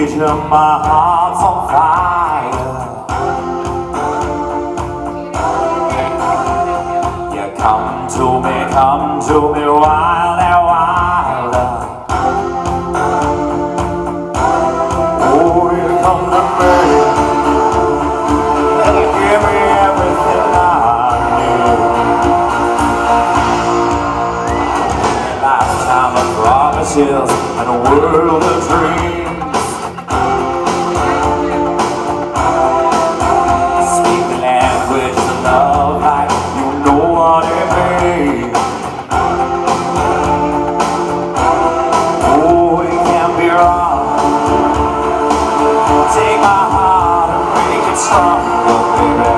need you, my heart's on fire. You come to me wild and wilder. Oh, you come to me, give me everything I need. A lifetime of promises and a world of dreams. Speak the language of love like you know what it means. Oh, it can't be wrong. Take my heart and make it stronger, baby.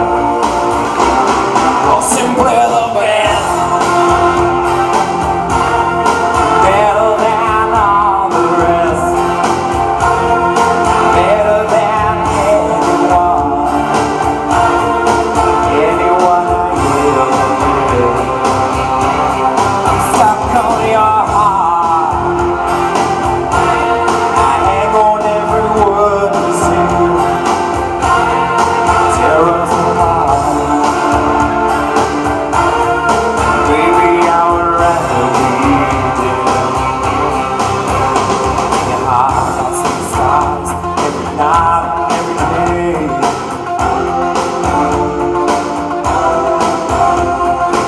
You're simply the best. Better than all the rest. Better than anyone. Anyone I ever knew. I'm stuck on your heart. I hang on every word you say. Tear us apart. Baby, I would rather we did. Your heart sees stars every night and every day.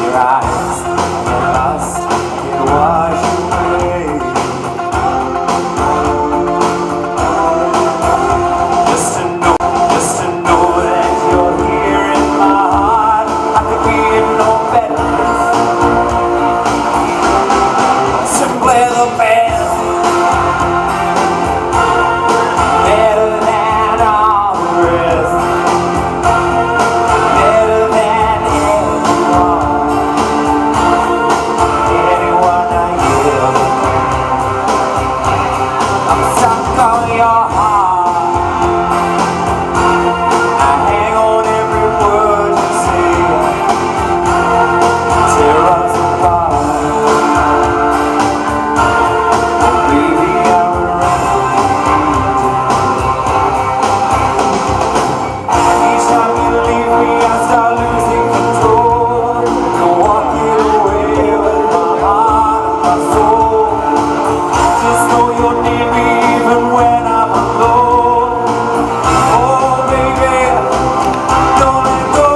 Your eyes, your lust, it wash away. Just to know that you're here in my heart. I could be in no better place. Simply the best. Better than all the rest. Better than anyone. Anyone I ever knew. I'm stuck on your heart. I hang on every word you say. Tear us apart. Baby, I would rather each time you leave me, I start losing control. You're walking away with my heart and my soul. Just know you'll need me even when I'm alone. Oh, baby, don't let go.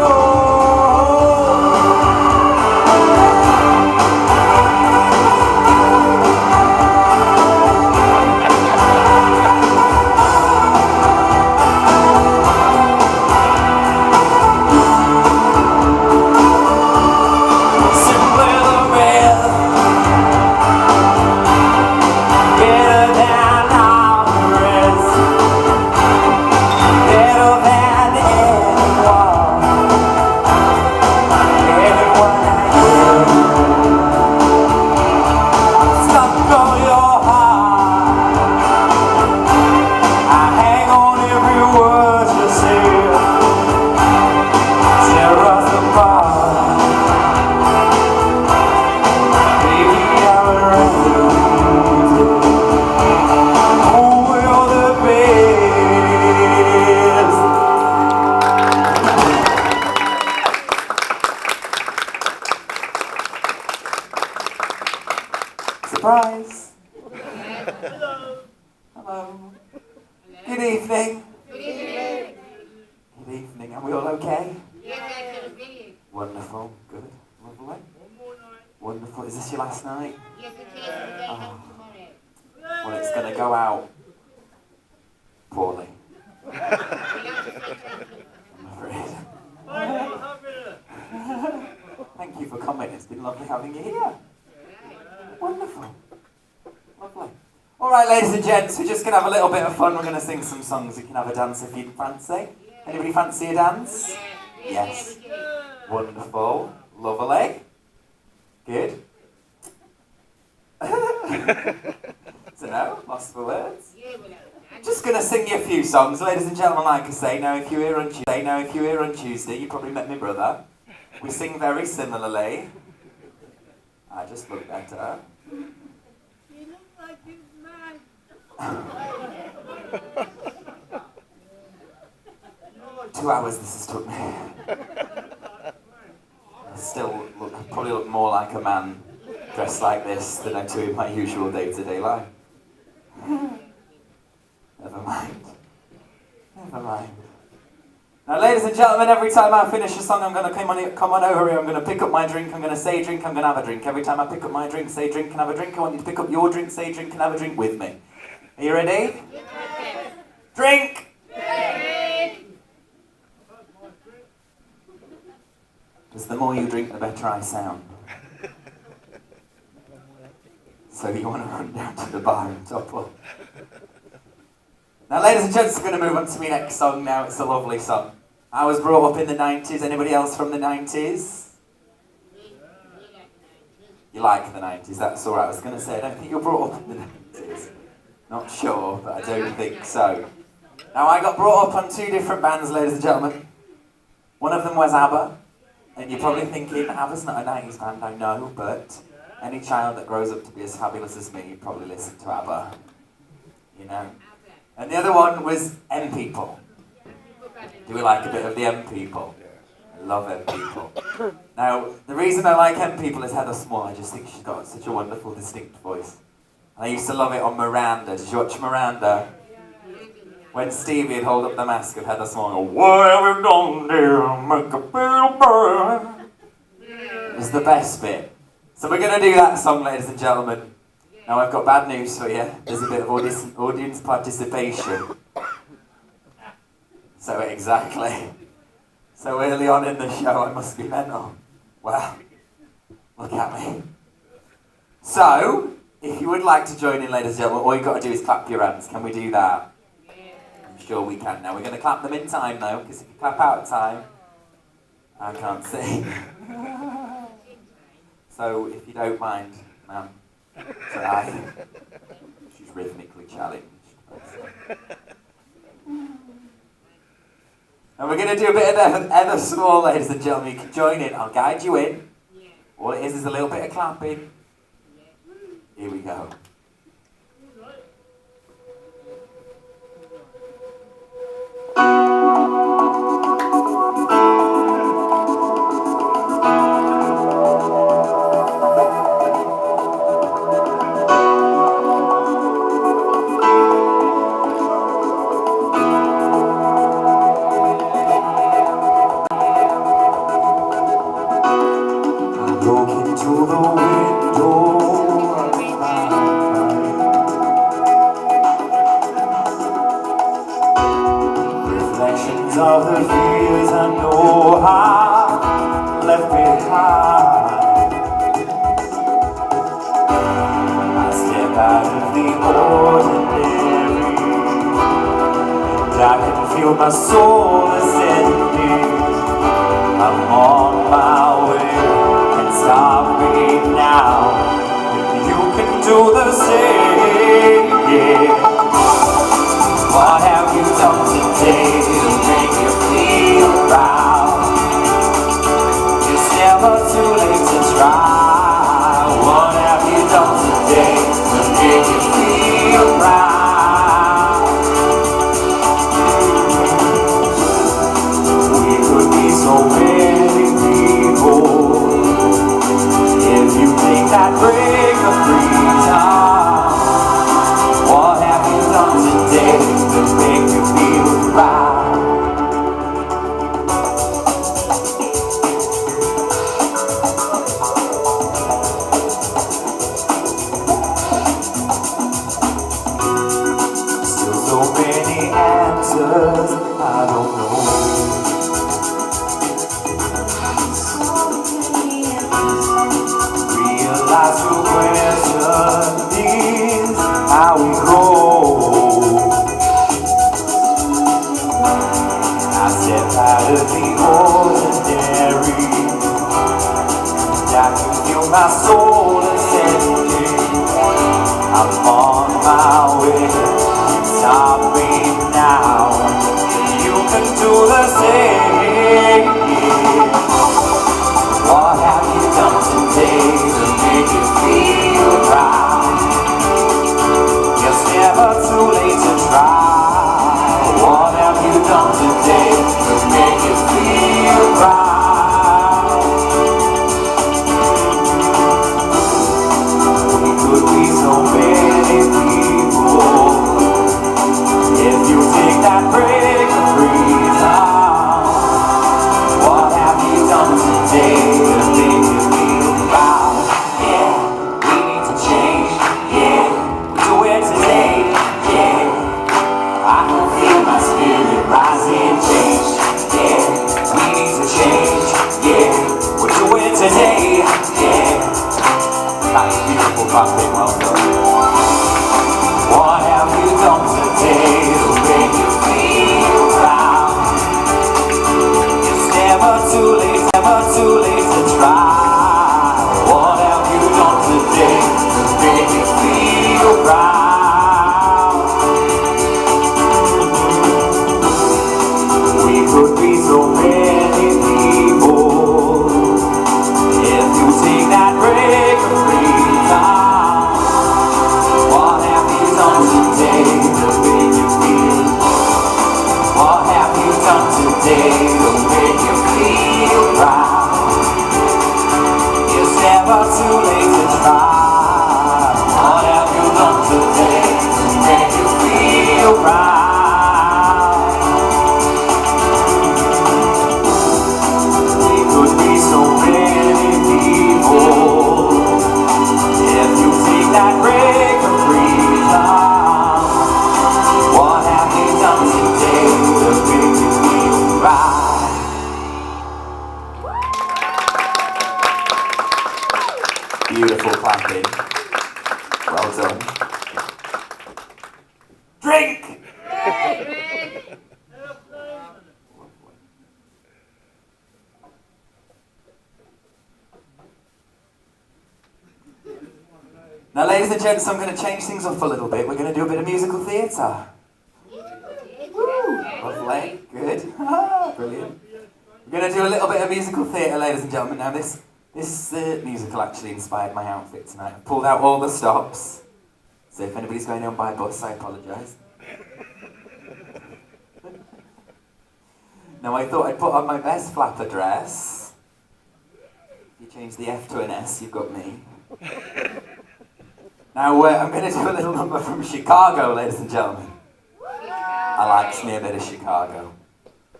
Simply the best. Better than all the rest. Better than anyone. Anyone I ever knew. Stuck on your heart. I hang on every word you say. Tear us apart. Baby, I would rather lose you. Oh, you're the best. Surprise. Hello. Good evening. Good evening. Are we all okay? Wonderful. Good. Lovely. Wonderful. Is this your last night? Oh. Well, it's going to go out poorly, I'm afraid. Thank you for coming. It's been lovely having you here. Wonderful. Lovely. All right, ladies and gents, we're just going to have a little bit of fun. We're going to sing some songs. You can have a dance if you fancy. Anybody fancy a dance? Yes. Wonderful. Lovely. Good. So no, lost for words. Just going to sing you a few songs, ladies and gentlemen. Like I say, now if you're here on Tuesday, you probably met my brother. We sing very similarly. I just look better. You look like you're mad. 2 hours this has took me. I still probably look more like a man dressed like this than I do in my usual day-to-day life. Never mind. Never mind. Now, ladies and gentlemen, every time I finish a song, I'm going to come on over here. I'm going to pick up my drink. I'm going to say drink. I'm going to have a drink. Every time I pick up my drink, say drink and have a drink. I want you to pick up your drink, say drink and have a drink with me. Are you ready? Yes. Drink! Drink! Because the more you drink, the better I sound. So you want to run down to the bar and top up. Now, ladies and gents, we're going to move on to my next song now. It's a lovely song. I was brought up in the 90s. Anybody else from the 90s? You like the 90s? That's all right. I was going to say, I don't think you were brought up in the 90s. Not sure, but I don't think so. Now, I got brought up on 2 different bands, ladies and gentlemen. One of them was ABBA. And you're probably thinking, ABBA's not a 90s band, I know, but any child that grows up to be as fabulous as me probably listen to ABBA. You know? And the other one was M People. Do we like a bit of the M People? I love M People. Now, the reason I like M People is Heather Small. I just think she's got such a wonderful, distinct voice. And I used to love it on Miranda. Did you watch Miranda? When Stevie would hold up the mask of Heather Small and go, "What have you done, dear? Make a little bird." It's the best bit. So we're going to do that song, ladies and gentlemen. Now, I've got bad news for you. There's a bit of audience participation. So, exactly. So early on in the show, I must be mental. Well, look at me. So, if you would like to join in, ladies and gentlemen, all you've got to do is clap your hands. Can we do that? I'm sure we can. Now, we're going to clap them in time, though, because if you clap out of time, I can't see. So, if you don't mind, ma'am. Try. She's rhythmically challenged. And we're going to do a bit of Heather Small, ladies and gentlemen. You can join in. I'll guide you in. All it is a little bit of clapping. Here we go. Of the fears I know I left behind. I step out of the ordinary, and I can feel my soul ascending. I'm on my way, can't stop me now. You can do the same. What have you done today to make you feel proud? It's never too late to try. What have you done today to make you feel proud? We could be so many people if you take that break of freedom. What have you done today to make you feel proud? Still so many answers I don't know. Realize your question is how we grow. I step out of the ordinary, and I can feel my soul ascending. I'm on my way, stop me now. You can do the same. What have you done today to make you feel proud? It's never too late to try. that break of freedom? What have you done today to make you feel proud? Yeah, we need to change. Yeah, we do it today. Yeah, I can feel my spirit rising. Change. Yeah, we need to change. Yeah, we'll do it today. Yeah, that's beautiful, clapping, well done. What have you done today to make you feel proud? It's never too late to try. What have you done today to make you feel proud? We could be so many people if you take that break of freedom. What have you done today to make you feel? What have you done today to make you feel proud? It's never too late to try. What have you done today to make you feel proud? We could be so many people if you take that break of freedom. What have you done today to make you feel right? Beautiful clapping. Well done. Drink! Now, ladies and gents, I'm going to change things up a little bit. We're going to do a bit of musical theatre. Lovely, good, brilliant. We're going to do a little bit of musical theatre, ladies and gentlemen. Now, this musical actually inspired my outfit tonight. I pulled out all the stops. So if anybody's going home by bus, I apologise. Now, I thought I'd put on my best flapper dress. If you change the F to an S, you've got me. Now, I'm going to do a little number from Chicago, ladies and gentlemen. I like me a bit of Chicago.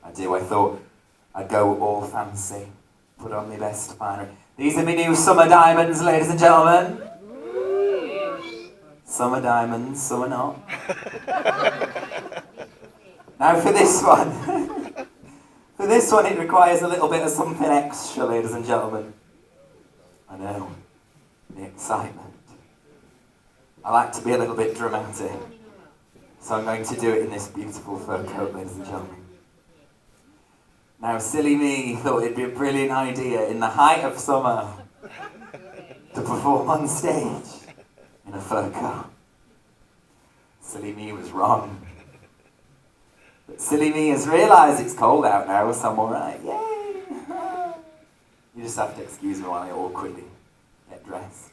I do. I thought I'd go all fancy, put on my best finery. These are my new summer diamonds, ladies and gentlemen. Summer diamonds, some are not. Now for this one. For this one, it requires a little bit of something extra, ladies and gentlemen. I know. The excitement. I like to be a little bit dramatic, so I'm going to do it in this beautiful fur coat, ladies and gentlemen. Now, silly me thought it'd be a brilliant idea in the height of summer to perform on stage in a fur coat. Silly me was wrong. But silly me has realised it's cold out now, so I'm alright. Yay! You just have to excuse me while I awkwardly get dressed.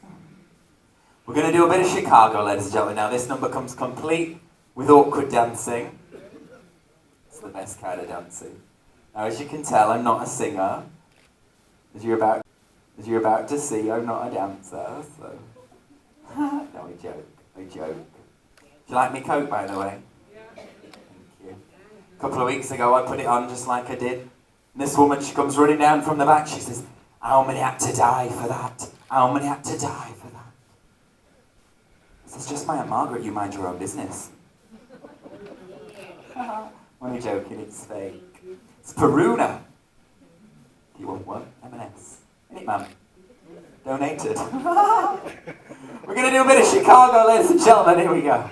We're going to do a bit of Chicago, ladies and gentlemen. Now, this number comes complete with awkward dancing. It's the best kind of dancing. Now, as you can tell, I'm not a singer. As you're about to see, I'm not a dancer, so... No, I joke. Do you like my coat, by the way? Yeah. Thank you. A couple of weeks ago, I put it on just like I did. And this woman, she comes running down from the back. She says, "How many had to die for that? How many had to die for that?" It's just my Aunt Margaret, you mind your own business. Only joking, it's fake. It's Peruna. Do you want one? M&S. Ain't it, ma'am? Donated. We're going to do a bit of Chicago, ladies and gentlemen. Here we go.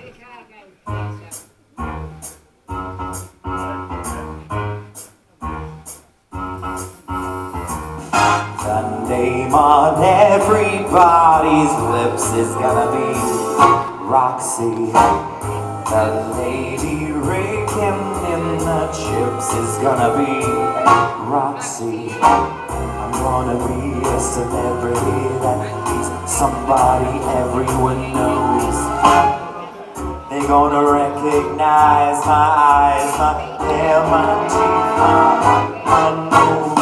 The name on everybody's lips is gonna be Roxy. The lady raking in the chips is gonna be Roxy. I'm gonna be a celebrity that means somebody everyone knows. They're gonna recognize my eyes, my hair, my teeth, my nose.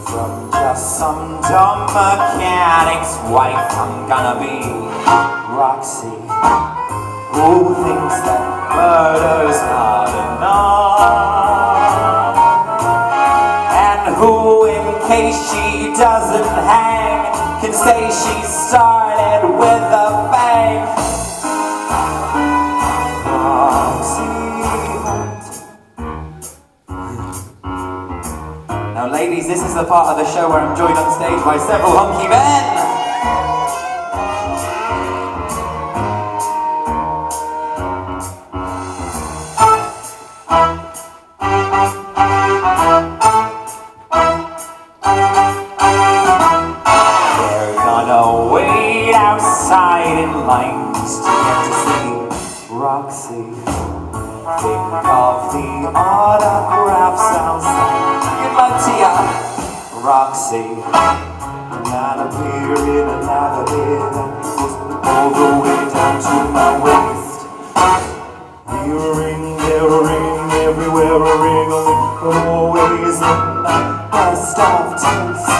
From just some dumb mechanic's wife, I'm gonna be Roxy. Who thinks that murder's hard enough? And who, in case she doesn't hang, can say she started with a bang? Now ladies, this is the part of the show where I'm joined on stage by several hunky men. They're gonna wait outside in lines to get to see Roxy. Think of the autographs I'll send to ya, Roxy. I'll appear in a lavalier that goes all the way down to my waist. Here a ring, there a ring, everywhere a ring, always in the best of taste.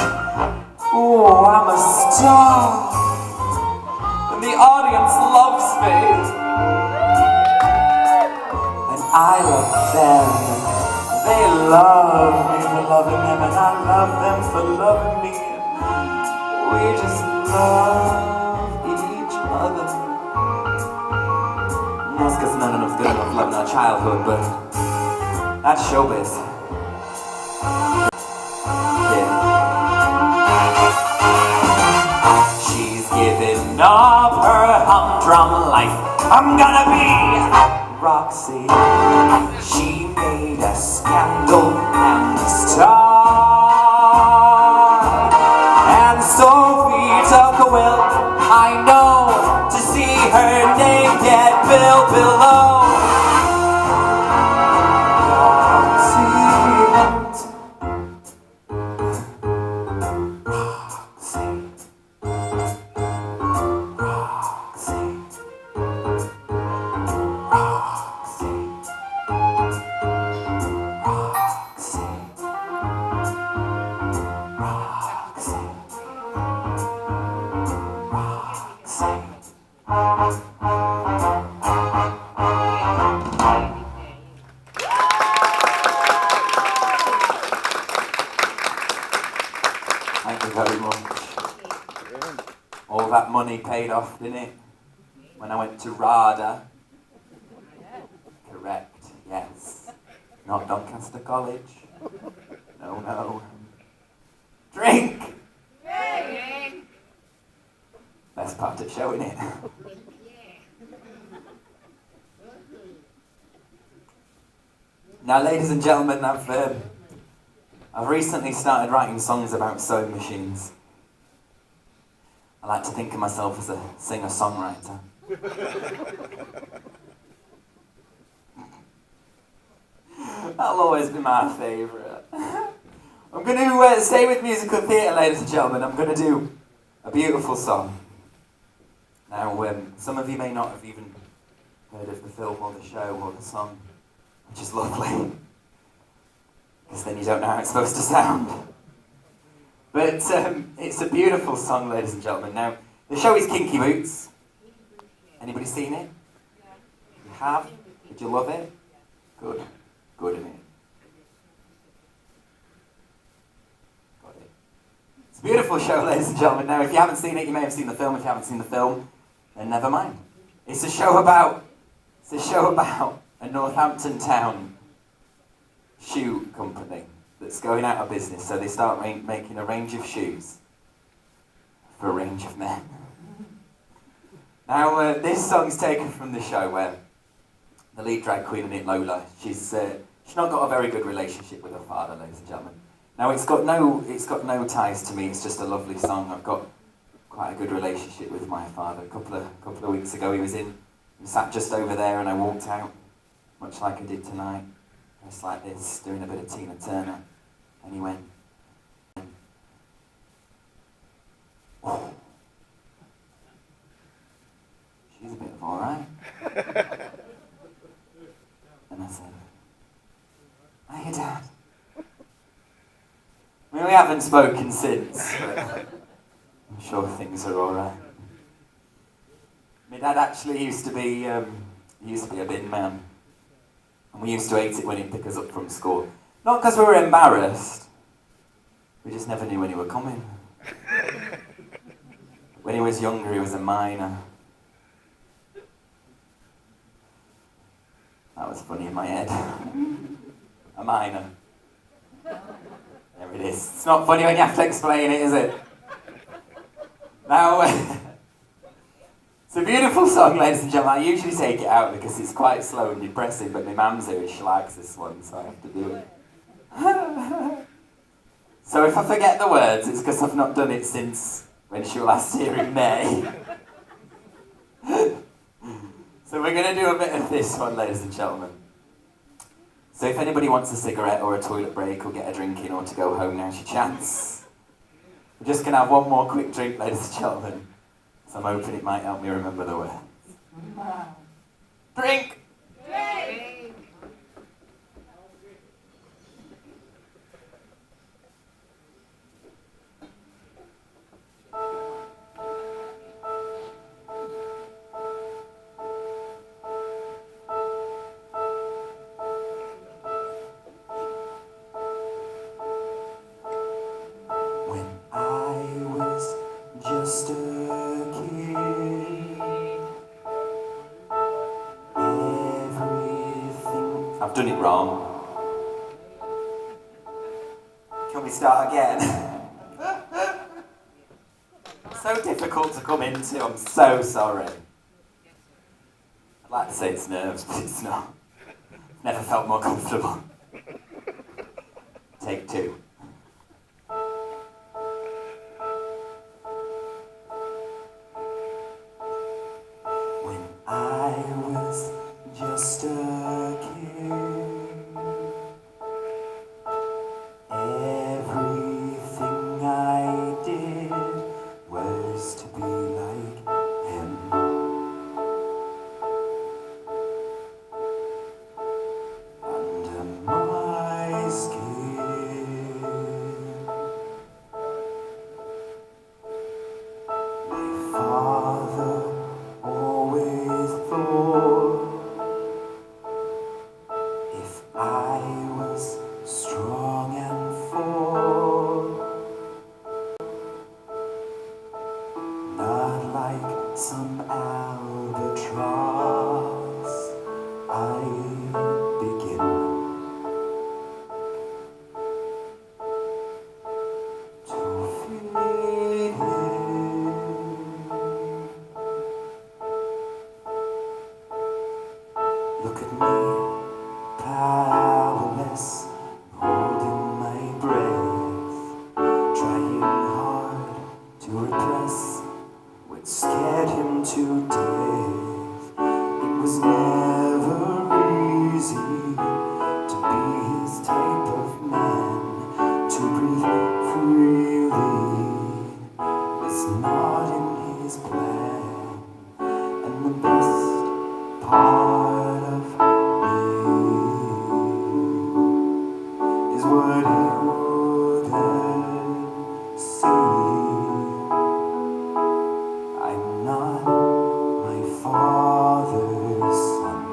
Oh, I'm a star, and the audience loves me, and I love them. They love me for loving them, and I love them for loving me. We just love each other. That's because none of us good enough loving our childhood, but that's showbiz. Yeah. She's giving up her humdrum life. I'm gonna be Roxy. She made a scandal and a star. And Sophie took a will, I know, to see her name get billed below. Roxy Hunt. Roxy. Roxy. Roxy. Thank you very much. All that money paid off, didn't it? When I went to RADA. Correct, yes. Not Doncaster College. No, no. Drink! Best part of the show, isn't it? Now, ladies and gentlemen, I've recently started writing songs about sewing machines. I like to think of myself as a singer-songwriter. That'll always be my favourite. I'm going to stay with musical theatre, ladies and gentlemen. I'm going to do a beautiful song. Now, some of you may not have even heard of the film or the show or the song, which is lovely, because then you don't know how it's supposed to sound. But it's a beautiful song, ladies and gentlemen. Now, the show is Kinky Boots. Anybody seen it? You have? Did you love it? Good. Good, isn't it? Got it. It's a beautiful show, ladies and gentlemen. Now, if you haven't seen it, you may have seen the film. If you haven't seen the film, then never mind. It's a show about a Northampton town shoe company that's going out of business. So they start making a range of shoes for a range of men. Now, this song's taken from the show where the lead drag queen in it, Lola, she's not got a very good relationship with her father, ladies and gentlemen. Now, it's got no ties to me. It's just a lovely song. I've got quite a good relationship with my father. A couple of weeks ago, he sat just over there, and I walked out, much like I did tonight, just like this, doing a bit of Tina Turner, and he went, "Oh, she's a bit of all right." And I said, "Hiya, Dad." I mean, we haven't spoken since, but I'm sure things are all right. My dad actually used to be a bin man. And we used to hate it when he'd pick us up from school. Not because we were embarrassed, we just never knew when he were coming. When he was younger, he was a miner. That was funny in my head. A miner. There it is. It's not funny when you have to explain it, is it? Now, it's a beautiful song, ladies and gentlemen. I usually take it out because it's quite slow and depressing, but my mum's here and she likes this one, so I have to do it. So if I forget the words, it's because I've not done it since when she was last here in May. So we're going to do a bit of this one, ladies and gentlemen. So if anybody wants a cigarette or a toilet break or get a drink in or to go home, now's your chance. We're just going to have one more quick drink, ladies and gentlemen. So I'm hoping it might help me remember the words. Drink! Drink! Just a kid, everything. I've done it wrong. Can we start again? So difficult to come into, I'm so sorry. I'd like to say it's nerves, but it's not. Never felt more comfortable. Take two. I was just a kid. Everything I did was to be like him. Under my skin, my father always thought if I was strong and fought, not like some albatross, I'd begin to feel. Look at me, powerless, holding my breath, trying hard to repress what scared him to death. It was never easy to be his type of man, to breathe freely was not in his plan, and the best part of me is what he wouldn't see. I'm not my father's son.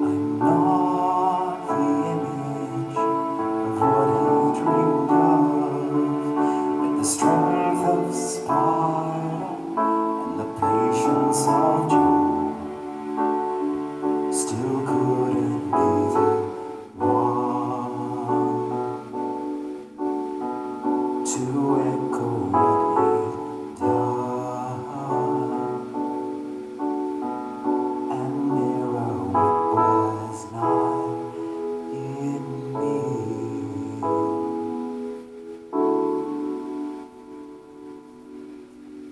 I'm not the image of what he dreamed of, with the strength of Sparta and the patience of Job, still couldn't be the one to echo what he'd done and mirror what was not in me.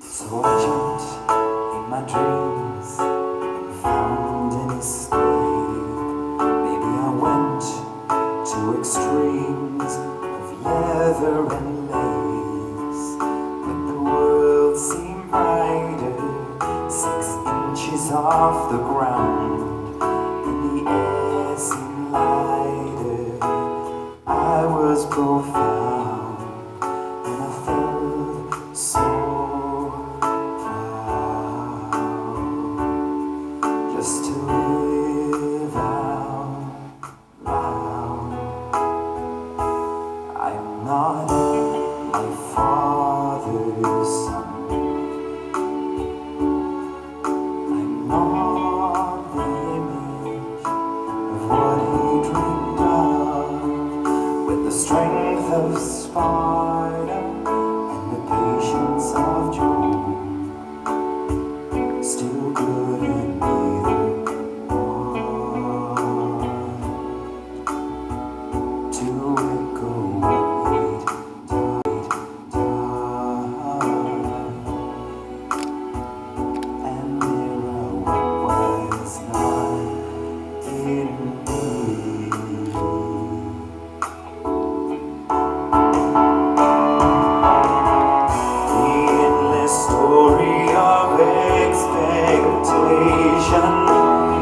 So I jumped in my dreams and found an escape. Maybe I went to extremes of leather and lace, but the world seemed brighter 6 inches off the ground, and the air seemed lighter. I was profound, and I felt so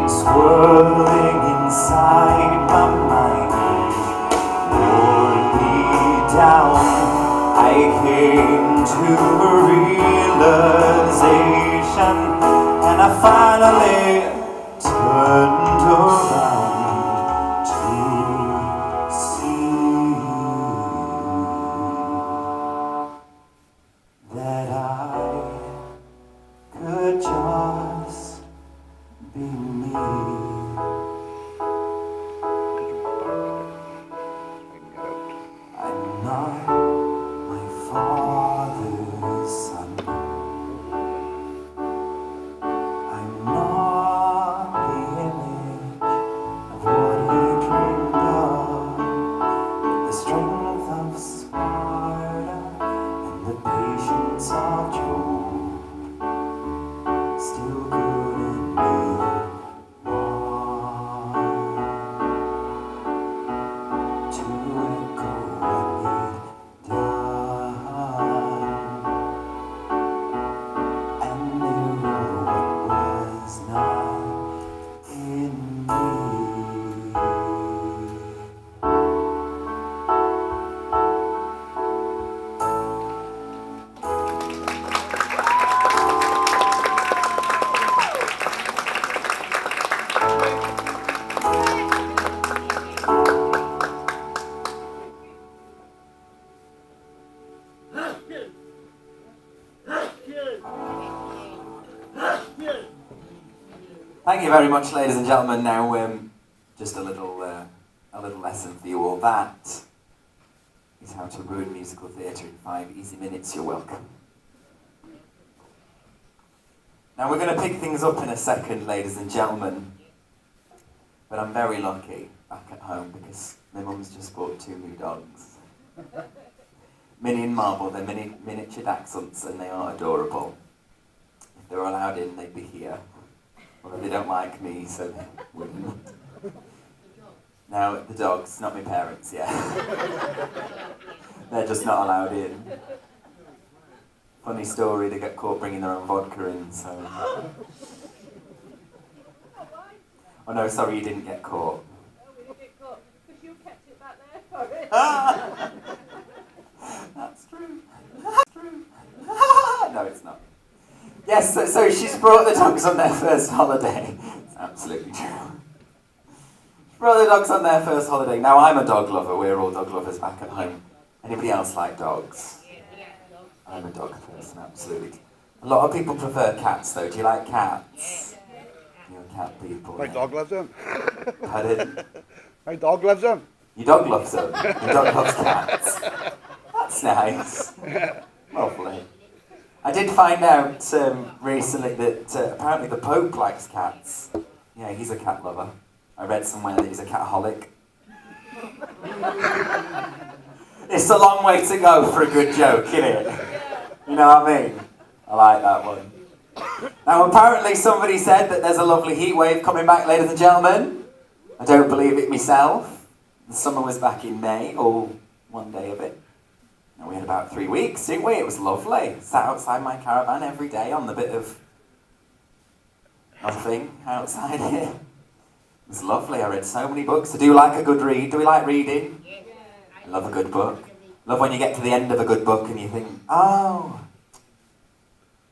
swirling inside my mind, wore me down. I came to a realization, and I finally turned around to see that I could just be me. I'm not my father's son. I'm not the image of what he dreamed of. But the strength of Sparta and the patience of Job still couldn't be to echo what he'd done and mirror what was not in me. Thank you very much, ladies and gentlemen. Now, just a little lesson for you all. That is how to ruin musical theatre in 5 easy minutes. You're welcome. Now, we're going to pick things up in a second, ladies and gentlemen. But I'm very lucky back at home because my mum's just bought 2 new dogs. Minnie and Marble, they're miniature dachshunds and they are adorable. If they were allowed in, they'd be here. Although they don't like me, so they wouldn't. Now, the dogs, not my parents, yeah. They're just not allowed in. Funny story, they get caught bringing their own vodka in, so... Oh no, sorry, you didn't get caught. Oh, we didn't get caught, because you kept it back there for it. That's true. That's true. No, it's not. Yes, so she's brought the dogs on their first holiday. It's absolutely true. She brought the dogs on their first holiday. Now, I'm a dog lover. We're all dog lovers back at home. Anybody else like dogs? I'm a dog person, absolutely. A lot of people prefer cats, though. Do you like cats? You're cat people. My dog loves them. Pardon? My dog loves them. Your dog loves them? Your dog loves cats? That's nice. Lovely. I did find out recently that apparently the Pope likes cats. Yeah, he's a cat lover. I read somewhere that he's a cataholic. It's a long way to go for a good joke, isn't it? You know what I mean? I like that one. Now, apparently somebody said that there's a lovely heat wave coming back, ladies and gentlemen. I don't believe it myself. The summer was back in May, or one day of it. And we had about 3 weeks, didn't we? It was lovely. Sat outside my caravan every day on the bit of nothing outside here. It was lovely. I read so many books. I do like a good read. Do we like reading? I love a good book. Love when you get to the end of a good book and you think, oh,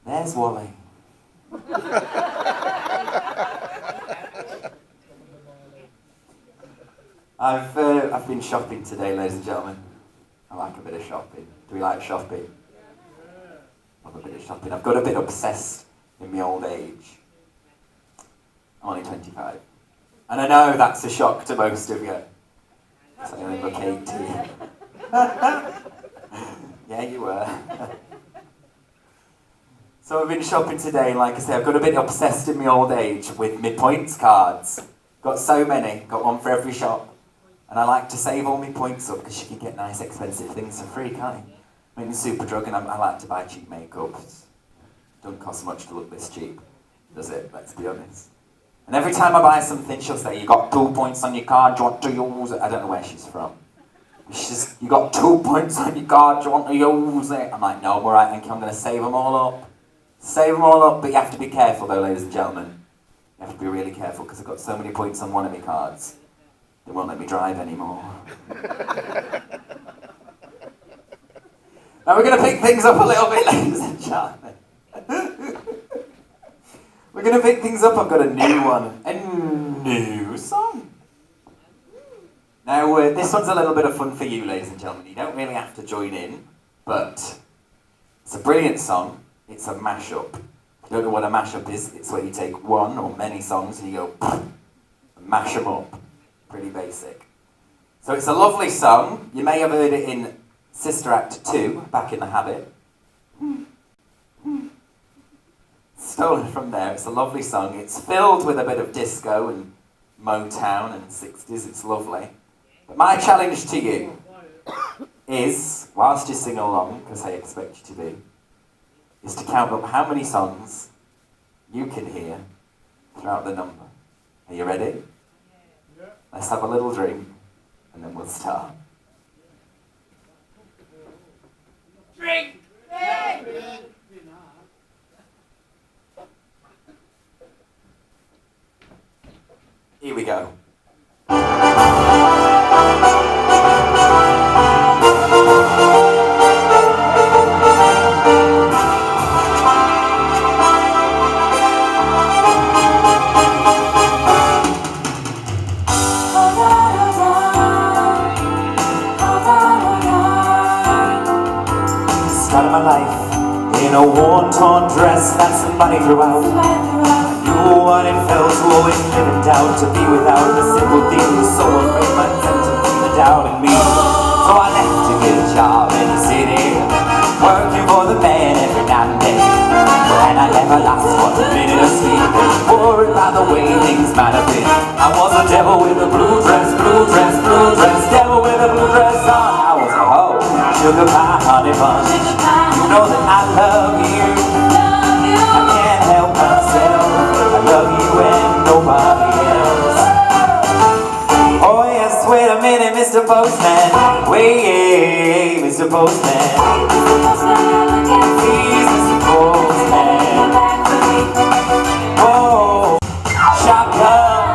there's Wally. I've been shopping today, ladies and gentlemen. I like a bit of shopping. Do we like shopping? Love a bit of shopping. I've got a bit obsessed in my old age. I'm only 25. And I know that's a shock to most of you. So I only look 18. Yeah, you were. So I've been shopping today, and like I say, I've got a bit obsessed in my old age with my points cards. Got so many, got one for every shop. And I like to save all my points up because you can get nice expensive things for free, can't you? I'm in Superdrug and I like to buy cheap makeup. It doesn't cost much to look this cheap, does it? Let's be honest. And every time I buy something, she'll say, you got 2 points on your card, do you want to use it? I don't know where she's from. She's just, you got 2 points on your card, do you want to use it? I'm like, no, I'm alright, thank you, I'm going to save them all up. Save them all up, but you have to be careful though, ladies and gentlemen. You have to be really careful because I've got so many points on one of my cards. They won't let me drive anymore. Now we're going to pick things up a little bit, ladies and gentlemen. We're going to pick things up. I've got a new one. A new song. Now, this one's a little bit of fun for you, ladies and gentlemen. You don't really have to join in, but it's a brilliant song. It's a mashup. If you don't know what a mashup is, it's where you take one or many songs and you go and mash them up. Pretty basic. So it's a lovely song. You may have heard it in Sister Act 2, Back in the Habit. Stolen from there. It's a lovely song. It's filled with a bit of disco and Motown and 60s. It's lovely. But my challenge to you is, whilst you sing along, because I expect you to be, is to count up how many songs you can hear throughout the number. Are you ready? Let's have a little drink, and then we'll start. Drink! Here we go. Started my life in a worn, torn dress that somebody threw out. I knew what it felt to always live in doubt, to be without the simple things. So afraid my tempted the doubt in me. So I left to get a job in the city, working for the man every night and day. And I never lost 1 minute of sleep, worried about the way things might have been. I was a devil with a blue dress, blue dress, blue dress, devil with a blue dress on. I was a hoe, sugar pie, honey bun. You know that I love you. I can't help myself. I love you and nobody else. Oh yes, wait a minute, Mr. Postman. Wait, Mr. Postman. Please, Mr. Postman. Oh, shotgun.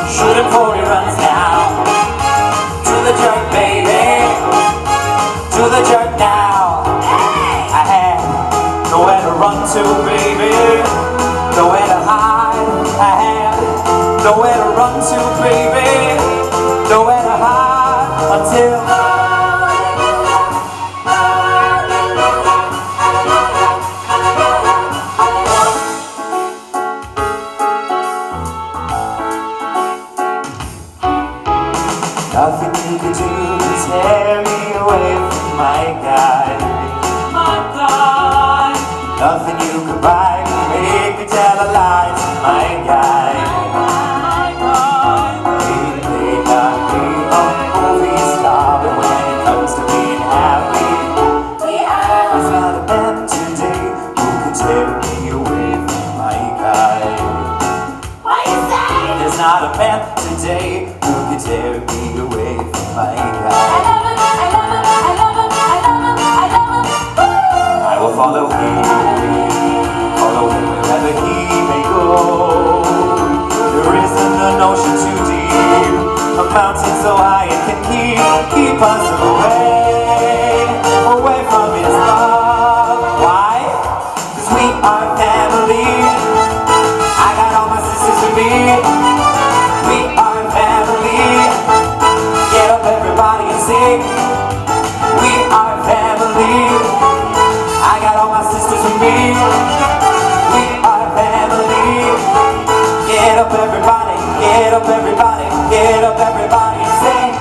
Shoot him before he runs now. To the jerk, baby. To the jerk now. I had nowhere to run to, baby. Nowhere to hide. I had nowhere to run to, baby. Nowhere to hide until nothing you could do to tear me away from my guy. My guy. Nothing you could buy can make me tell a lie to my guy. My guy. He may not be a movie star, but when it comes to being happy, there's not a man today who could tear me away from my guy. What you say? There's not a man today who could tear me away from my guy. I love him, I love him, I love him, I love him, I love him. I will follow him wherever he may go. There isn't an ocean too deep, a mountain so high it can keep us away from his love. Why? 'Cause we are family. I got all my sisters with me. We are family. Get up everybody and sing. We are family. I got all my sisters with me. We are family. Get up everybody, get up everybody, get up everybody and sing.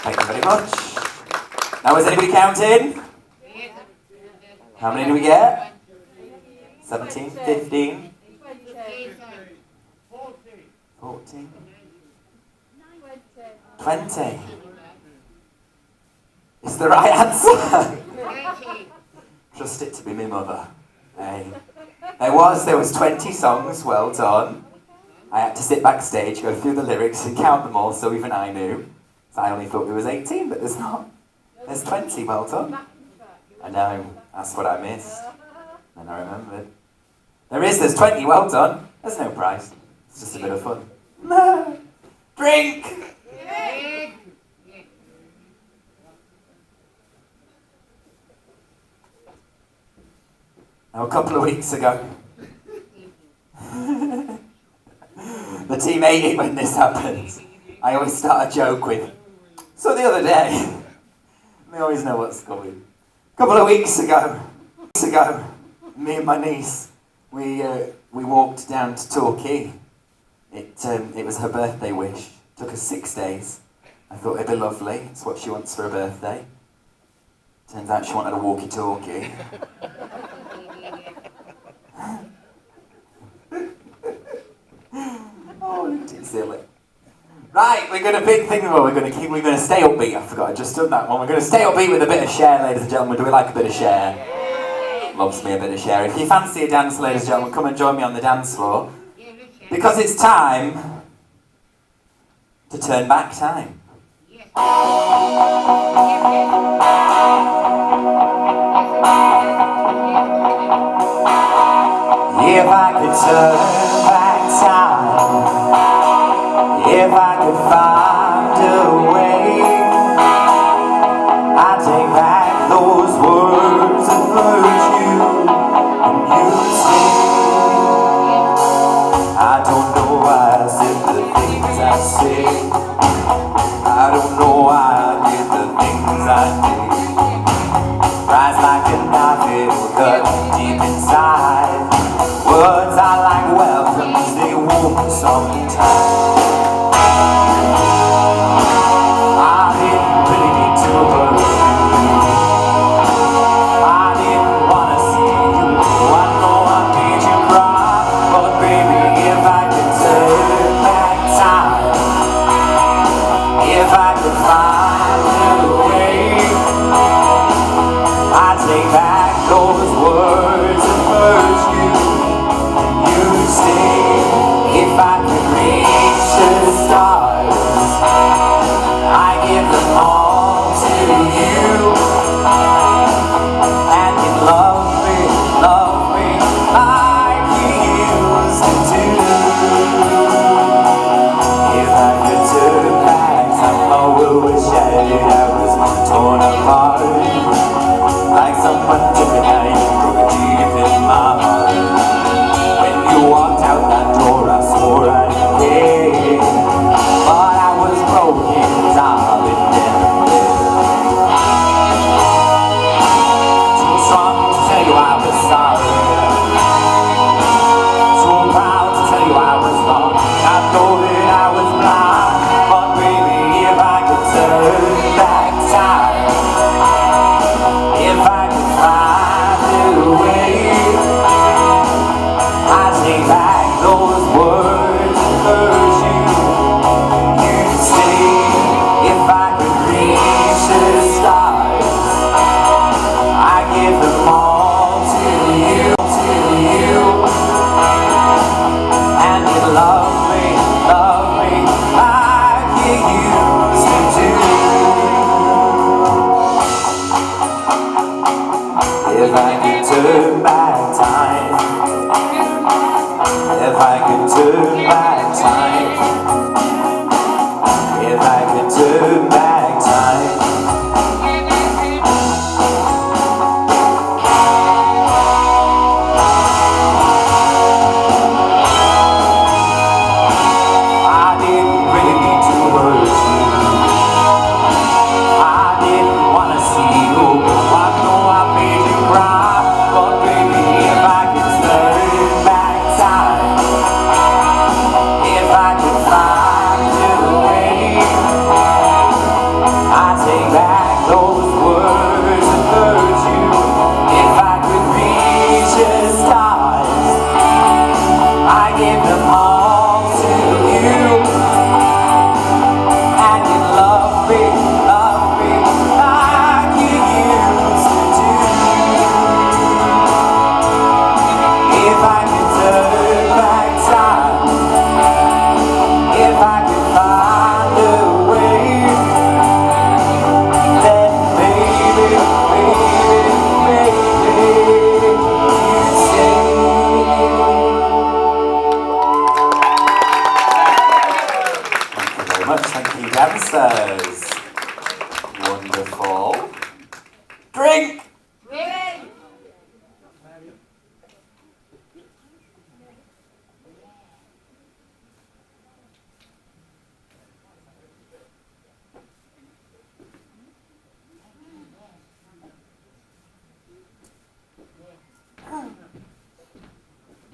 Thank you very much. Now is anybody counting? How many do we get? 17, 15, 14, 20. Is the right answer? Trust it to be my mother. Hey. There was 20 songs, well done. I had to sit backstage, go through the lyrics and count them all so even I knew. So I only thought there was 18, but there's not. There's 20, well done. I know, that's what I missed. And I remembered. There's 20, well done. There's no prize. It's just a bit of fun. Drink! Now, a couple of weeks ago, the team ate it when this happens. I always start a joke with, so the other day, they always know what's coming. A couple of weeks ago, me and my niece, we walked down to Torquay. It was her birthday wish. Took us 6 days. I thought it'd be lovely. It's what she wants for her birthday. Turns out she wanted a walkie-talkie. Oh, isn't it silly? Right, we're going to big thing. We're going to stay upbeat. I forgot I just done that one. We're going to stay upbeat with a bit of Cher, ladies and gentlemen. Do we like a bit of Cher? Loves me a bit of Cher. If you fancy a dance, ladies and gentlemen, come and join me on the dance floor. Because it's time to turn back time. If I could turn back time, if I could find a way, I'd take back those words that hurt you, and you'd say, I don't know why I said the things I say, I don't know why I did the things I did. Rise like a knife, it'll cut deep inside. Words are like weapons, they wound sometimes. I didn't really need to hurt you. I didn't want to see you. I know I made you cry, but baby, if I could turn back time, if I could find a way, I'd take back those words that hurt you. You say, if I could reach the stars, I give them all to you, and you love me like you used to do. If I could turn back time, my world was shattered, I was torn apart, like someone took a knife and broke deep in my heart. You walked out that door, I swore I didn't care, but I was broken, darling, never too strong to tell you I was sorry, too proud to tell you I was wrong. I know that I was blind, but baby, if I could turn back time, if I could find a way, I take back those words that hurt you. You'd say, if I could reach the stars, I give them all to you, and you love me like you used to do. If I could turn back time, if I could turn back time, if I could turn back time, I didn't really mean to hurt you. I didn't want to see you. I know I made you cry, but baby, if I could turn back time,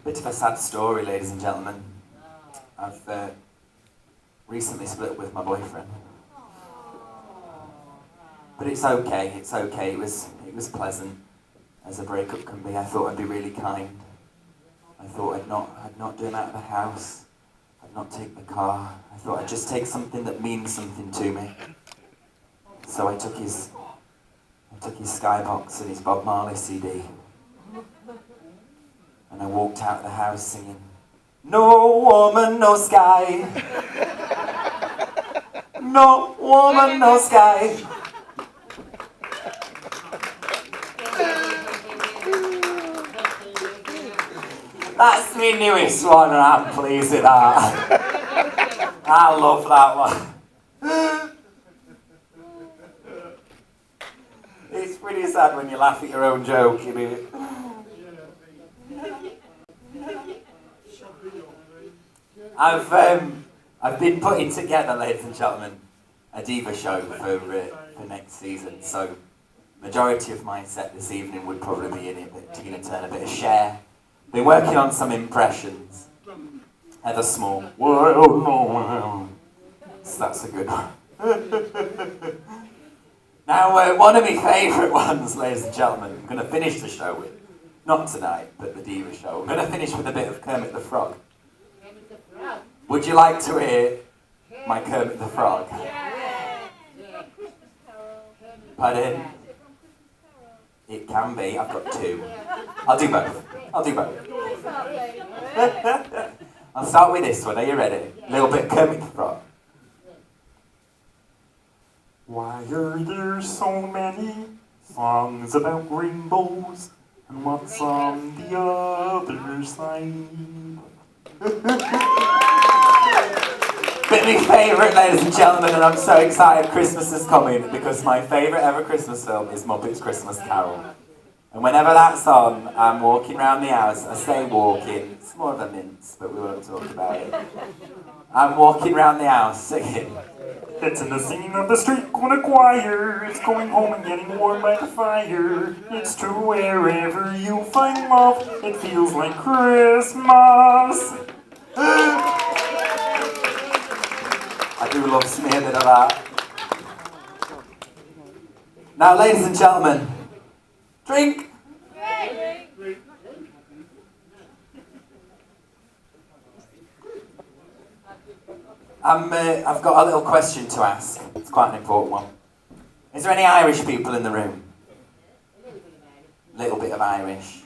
Bit of a sad story, ladies and gentlemen. I've recently split with my boyfriend. But it's okay, it's okay. It was pleasant, as a breakup can be. I thought I'd be really kind. I thought I'd not do him out of the house. I'd not take the car. I thought I'd just take something that means something to me. So I took his Skybox and his Bob Marley CD. And I walked out of the house singing, "No woman, no sky. No woman, no sky." That's my newest one and I'm pleased with that. I love that one. It's pretty sad when you laugh at your own joke, you know. I've been putting together, ladies and gentlemen, a diva show for next season. So, majority of my set this evening would probably be in it. But Tina Turner, a bit of Cher. Been working on some impressions. Heather Small. So that's a good one. Now, one of my favourite ones, ladies and gentlemen, I'm going to finish the show with. Not tonight, but the diva show. I'm going to finish with a bit of Kermit the Frog. Would you like to hear my Kermit the Frog? Pardon? It can be. I've got two. I'll do both. I'll start with this one. Are you ready? A little bit of Kermit the Frog. Why are there so many songs about rainbows? And what's on the other side? Bit my favourite, ladies and gentlemen, and I'm so excited Christmas is coming because my favourite ever Christmas film is Muppets Christmas Carol. And whenever that's on, I'm walking around the house. I say walking, it's more of a mince, but we won't talk about it. I'm walking around the house singing. It's in the singing of the street corner choir. It's going home and getting warm by the fire. It's true wherever you find love. It feels like Christmas. I do love smear a bit of that. Now, ladies and gentlemen, drink. I've got a little question to ask. It's quite an important one. Is there any Irish people in the room? Little bit of Irish.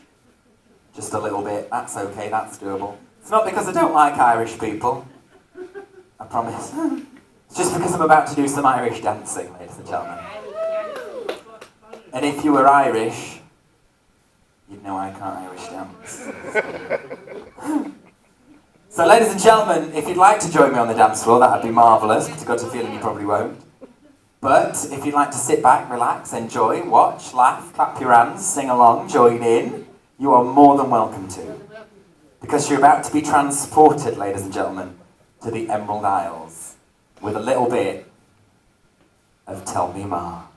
Just a little bit. That's okay, that's doable. It's not because I don't like Irish people. I promise. It's just because I'm about to do some Irish dancing, ladies and gentlemen. And if you were Irish, you'd know I can't Irish dance. So, ladies and gentlemen, if you'd like to join me on the dance floor, that'd be marvellous, but I've got a feeling you probably won't. But if you'd like to sit back, relax, enjoy, watch, laugh, clap your hands, sing along, join in, you are more than welcome to. Because you're about to be transported, ladies and gentlemen, to the Emerald Isles with a little bit of Tell Me Ma.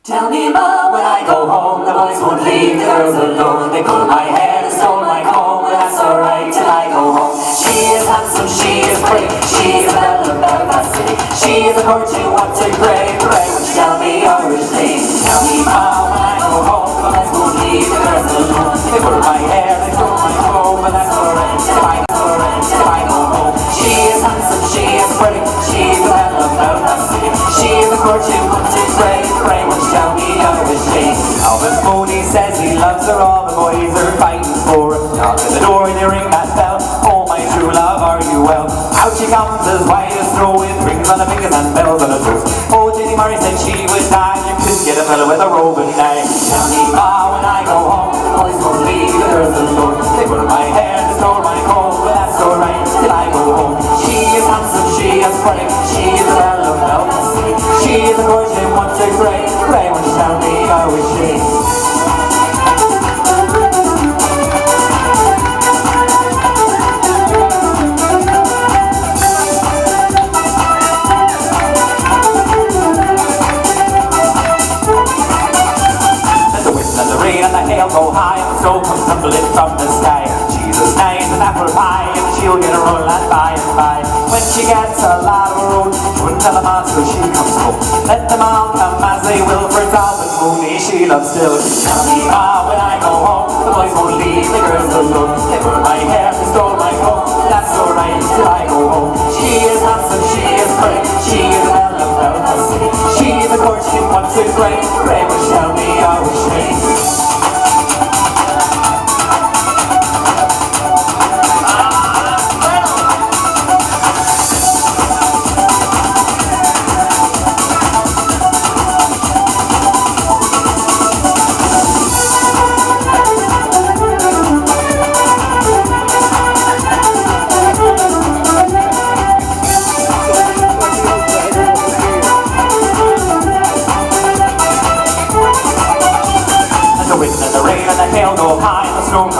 Tell me Ma, when I go home, the boys won't leave the girls alone. They pull my hair, they stole my comb, but that's alright till I go home. She is handsome, she is pretty, she is a belle of Belfast City. She is a courtesy, what's a grey, grey, won't you tell me your name? Tell me Ma, when I go home, the boys won't leave the girls alone. They pull my hair, they stole my comb, but that's alright till I go home. She is handsome, she is pretty, she is a belle of Belfast City. She is a courtesy, what's a grey, grey, won't you tell me your name? Albert Mooney says he loves her, all the boys are fighting for her. Knock at the door and you ring that bell. Oh my true love, are you well? Out she comes as white as snow, with rings on her fingers and bells on her toes. Oh, Jenny Murray said she would die, you couldn't get a fella with a roving eye. Tell me Ma, when I go home, the boys won't leave the girls alone. They put my hair, they stole my comb, but that's alright till I go home. She is handsome, she is pretty, she is a belle of Belfast City. She is a gorgeous, what's a grey, grey, won't you tell me how is she? And the wind and the rain and the hail go high, and the snow comes tumbling from the sky. She's as nice as as apple pie, and she'll get a roll and by and by. When she gets a lot of room, she wouldn't tell them all till she comes home. Let them all come as they will, for it's all but Mooney she loves still. Tell me when I go home, the boys won't leave the girls alone. They put my hair, they stole my coat, that's alright till I go home. She is handsome, she is pretty, she is a hell of a city. She is a court, she wants a great, great, which tell me how is she.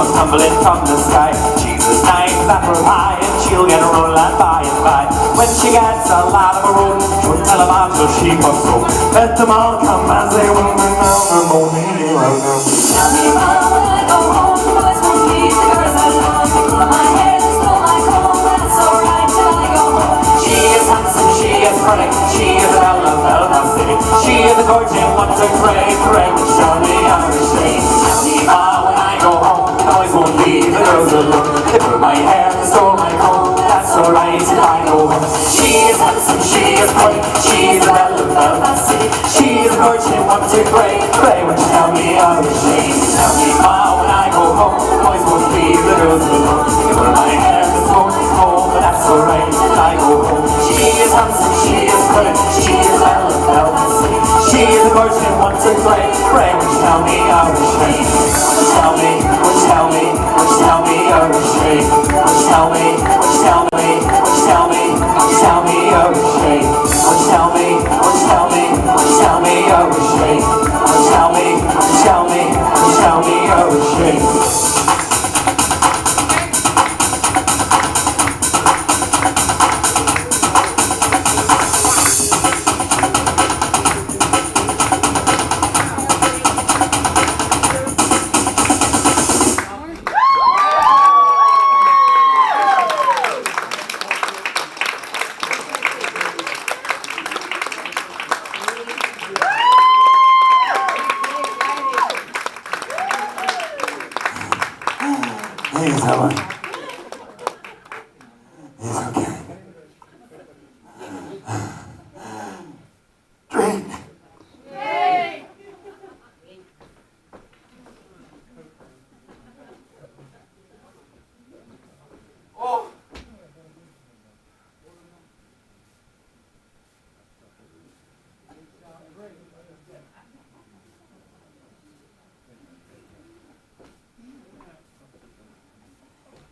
Tumbling from the sky. Jesus, nice apple pie, and she'll get a roll and by and by. When she gets a lot of a roll, she won't tell them all till she comes home. Let them all come as they will, and now they're moaning right now. Tell me when I go home, the boys won't leave the girls alone. They pull my hair, they stole my comb, that's alright till I go home. She is handsome, she is pretty, she is a hell of a city. She is a gorgeon, what's a great, great, which tell me how is she. Tell me when I go home, the boys won't leave the girls alone. They put my hair, they stole my comb, that's alright till I go home. She is handsome, she is pretty, she is a hell of a city. She is a gorgeon, what's a great, great, which tell me how is she. Tell me when I go home, the boys won't leave the girls alone. They put my hair, they stole my comb, but that's alright till I go home. She is handsome, she is pretty, she is a hell of a city. She is a gorgeon, what's a great, great, which tell me how is she. Tell me, which tell me, which tell me how is she. Which tell me, which tell me, which tell me, which tell me how is she. Which tell me, which tell me, which tell me how is she. Which tell me, which tell me, which tell me how is she. Here's that one. It's okay. Drink. Oh.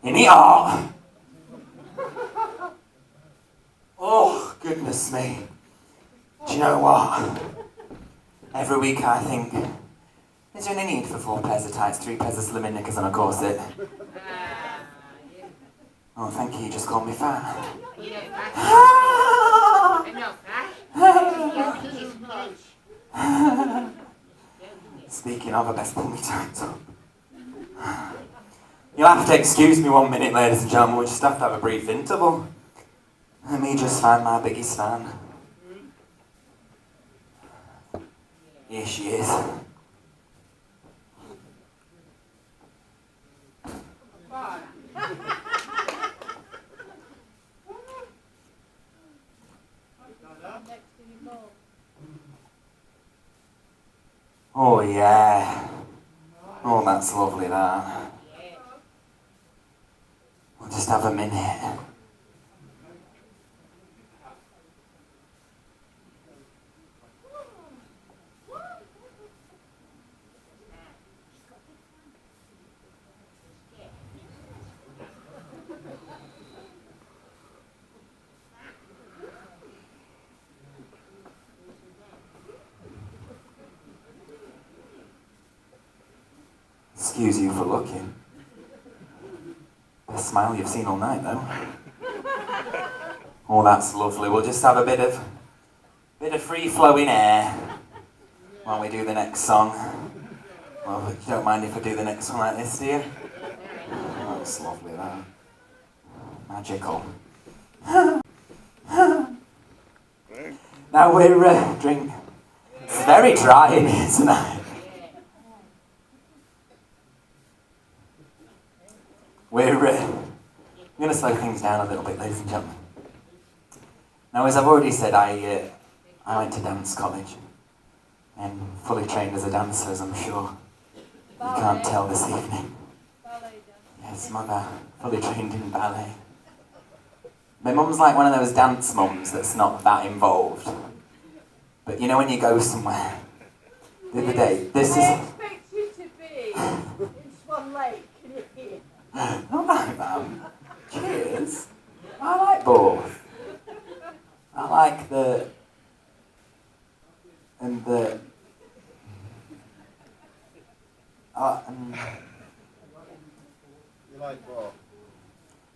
In the art. Oh, goodness me. Do you know what? Every week I think, is there any need for 4 pairs of tights, 3 pairs of slimming knickers and a corset? Oh, thank you, you just called me fat. Speaking of, I best pull me tights up. You'll have to excuse me 1 minute, ladies and gentlemen, we just have to have a brief interval. Let me just find my biggest fan. Here she is. Oh yeah. Oh, that's lovely, that. We'll just have a minute. Excuse you for looking. Best smile you've seen all night, though. Oh, that's lovely. We'll just have a bit of free-flowing air while we do the next song. Well, you don't mind if I do the next one like this, do you? Oh, that's lovely, that. magical. Now we're drink. It's very dry in here tonight. We're going to slow things down a little bit, ladies and gentlemen. Now, as I've already said, I went to dance college and fully trained as a dancer, as I'm sure you can't tell this evening. Yes, mother, fully trained in ballet. My mum's like one of those dance mums that's not that involved. But you know when you go somewhere, the other day, this is... I expect you to be in Swan Lake, can you hear? All right, ma'am. Cheers. I like both. I like the... and the... You like what?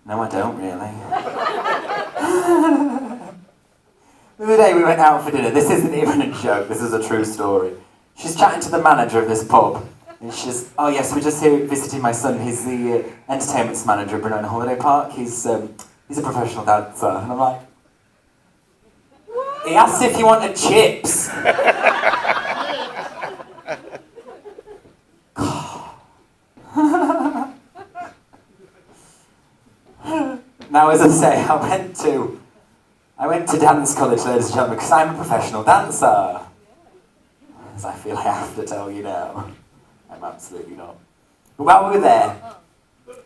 No, I don't really. The other day we went out for dinner. This isn't even a joke, this is a true story. She's chatting to the manager of this pub. And she's, oh yes, we're just here visiting my son. He's the entertainments manager at Brynowen Holiday Park. He's a professional dancer. And I'm like, he asked if you wanted chips. Now, as I say, I went to dance college, ladies and gentlemen, because I'm a professional dancer. As I feel I have to tell you now. I'm absolutely not. But while we were there,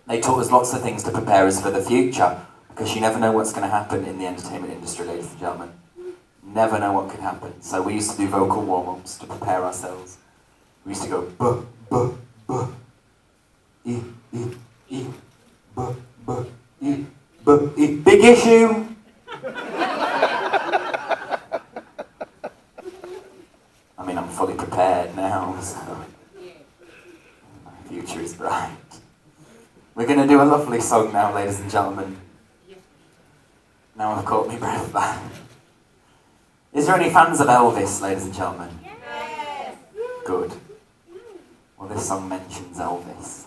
they taught us lots of things to prepare us for the future, because you never know what's going to happen in the entertainment industry, ladies and gentlemen. Never know what could happen. So we used to do vocal warm-ups to prepare ourselves. We used to go, buh, buh, buh, e, e, buh, buh, e, buh, e. Big issue! I mean, I'm fully prepared now, so my future is bright. We're going to do a lovely song now, ladies and gentlemen. Now I've caught my breath back. Is there any fans of Elvis, ladies and gentlemen? Yes! Good. Well, this song mentions Elvis.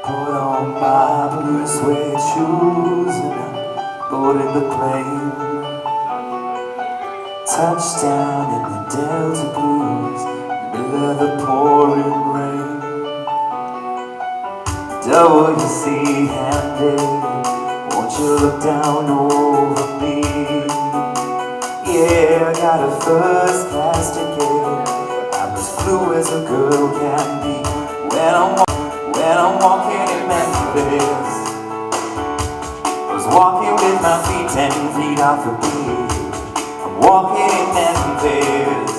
Put on my blue suede shoes and I boarded the plane. Touchdown in the Delta Blues, below the pouring rain. WC handy, won't you look down over me? Yeah, I got a first class ticket. I'm as blue as a girl can be. When I'm walking in Memphis, I was walking with my feet 10 feet off the beat. I'm walking in Memphis,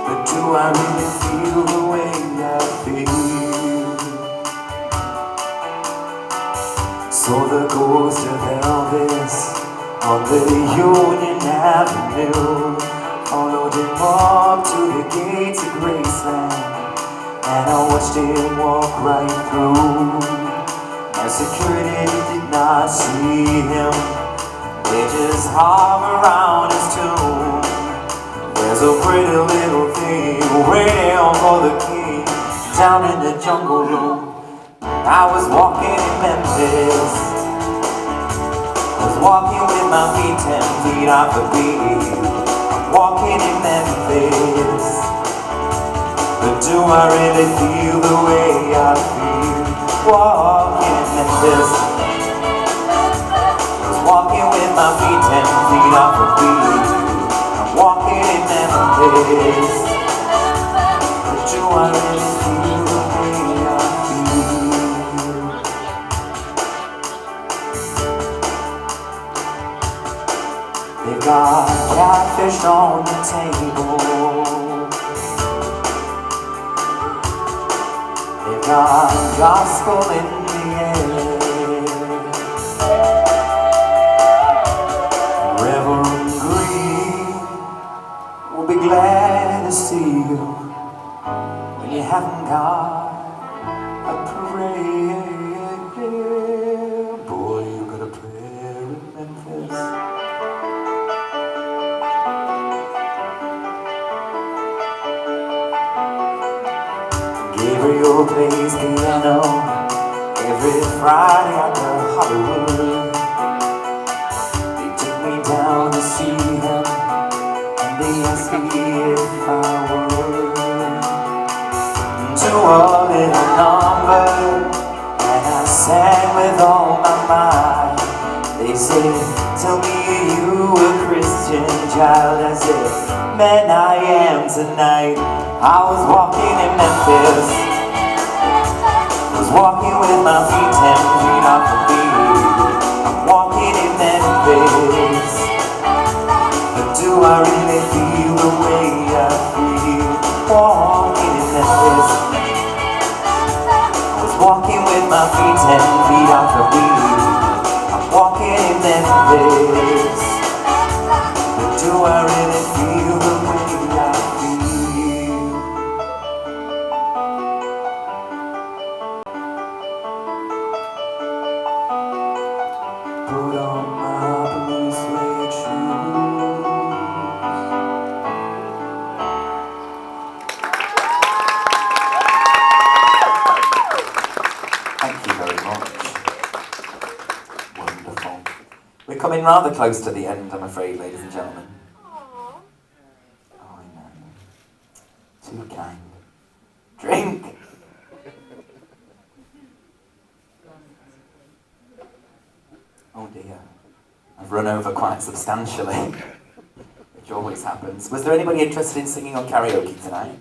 but do I really feel the way I feel? So the ghost of Elvis on the Union Avenue followed him up to the gates of Graceland, and I watched him walk right through. My security did not see him, they just hover around his tomb. There's a pretty little thing waiting for the king down in the jungle room. I was walking in Memphis, I was walking with my feet 10 feet off the beat. I'm walking in Memphis, but do I really feel the way I feel? Walking in Memphis, I was walking with my feet 10 feet off the beat. I'm walking in Memphis, but do I really feel the way I feel? They've got catfish on the table, they've got gospel in the air. Reverend Green will be glad to see you when you haven't got a prayer. Boy, you got a prayer in Memphis. Uncle plays piano every Friday at the Hollywood. They took me down to see him, and they asked me if I would do a little number, and I sang with all my might. They said, tell me are you a Christian child? I said, man, I am tonight. I was walking in Memphis, was walking with my feet 10 feet off the beat. I'm walking in Memphis, but do I really feel the way I feel? Walking in Memphis, I was walking with my feet 10 feet off the beat. I'm walking in Memphis, but do I really feel the way I feel? Put on my blue suede shoes. Thank you very much. Wonderful. We're coming rather close to the end, I'm afraid, ladies and gentlemen. Oh, I know. Too kind. Drink! Oh dear. I've run over quite substantially, which always happens. Was there anybody interested in singing on karaoke tonight?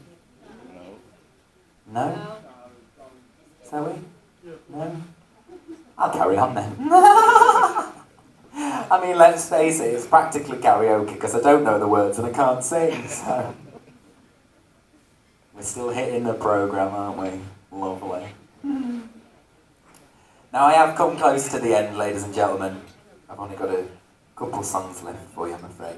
No? No? Zoe? No? I'll carry on then. I mean, let's face it, it's practically karaoke because I don't know the words and I can't sing, so... We're still hitting the programme, aren't we? Lovely. Now, I have come close to the end, ladies and gentlemen. I've only got a couple songs left for you, I'm afraid.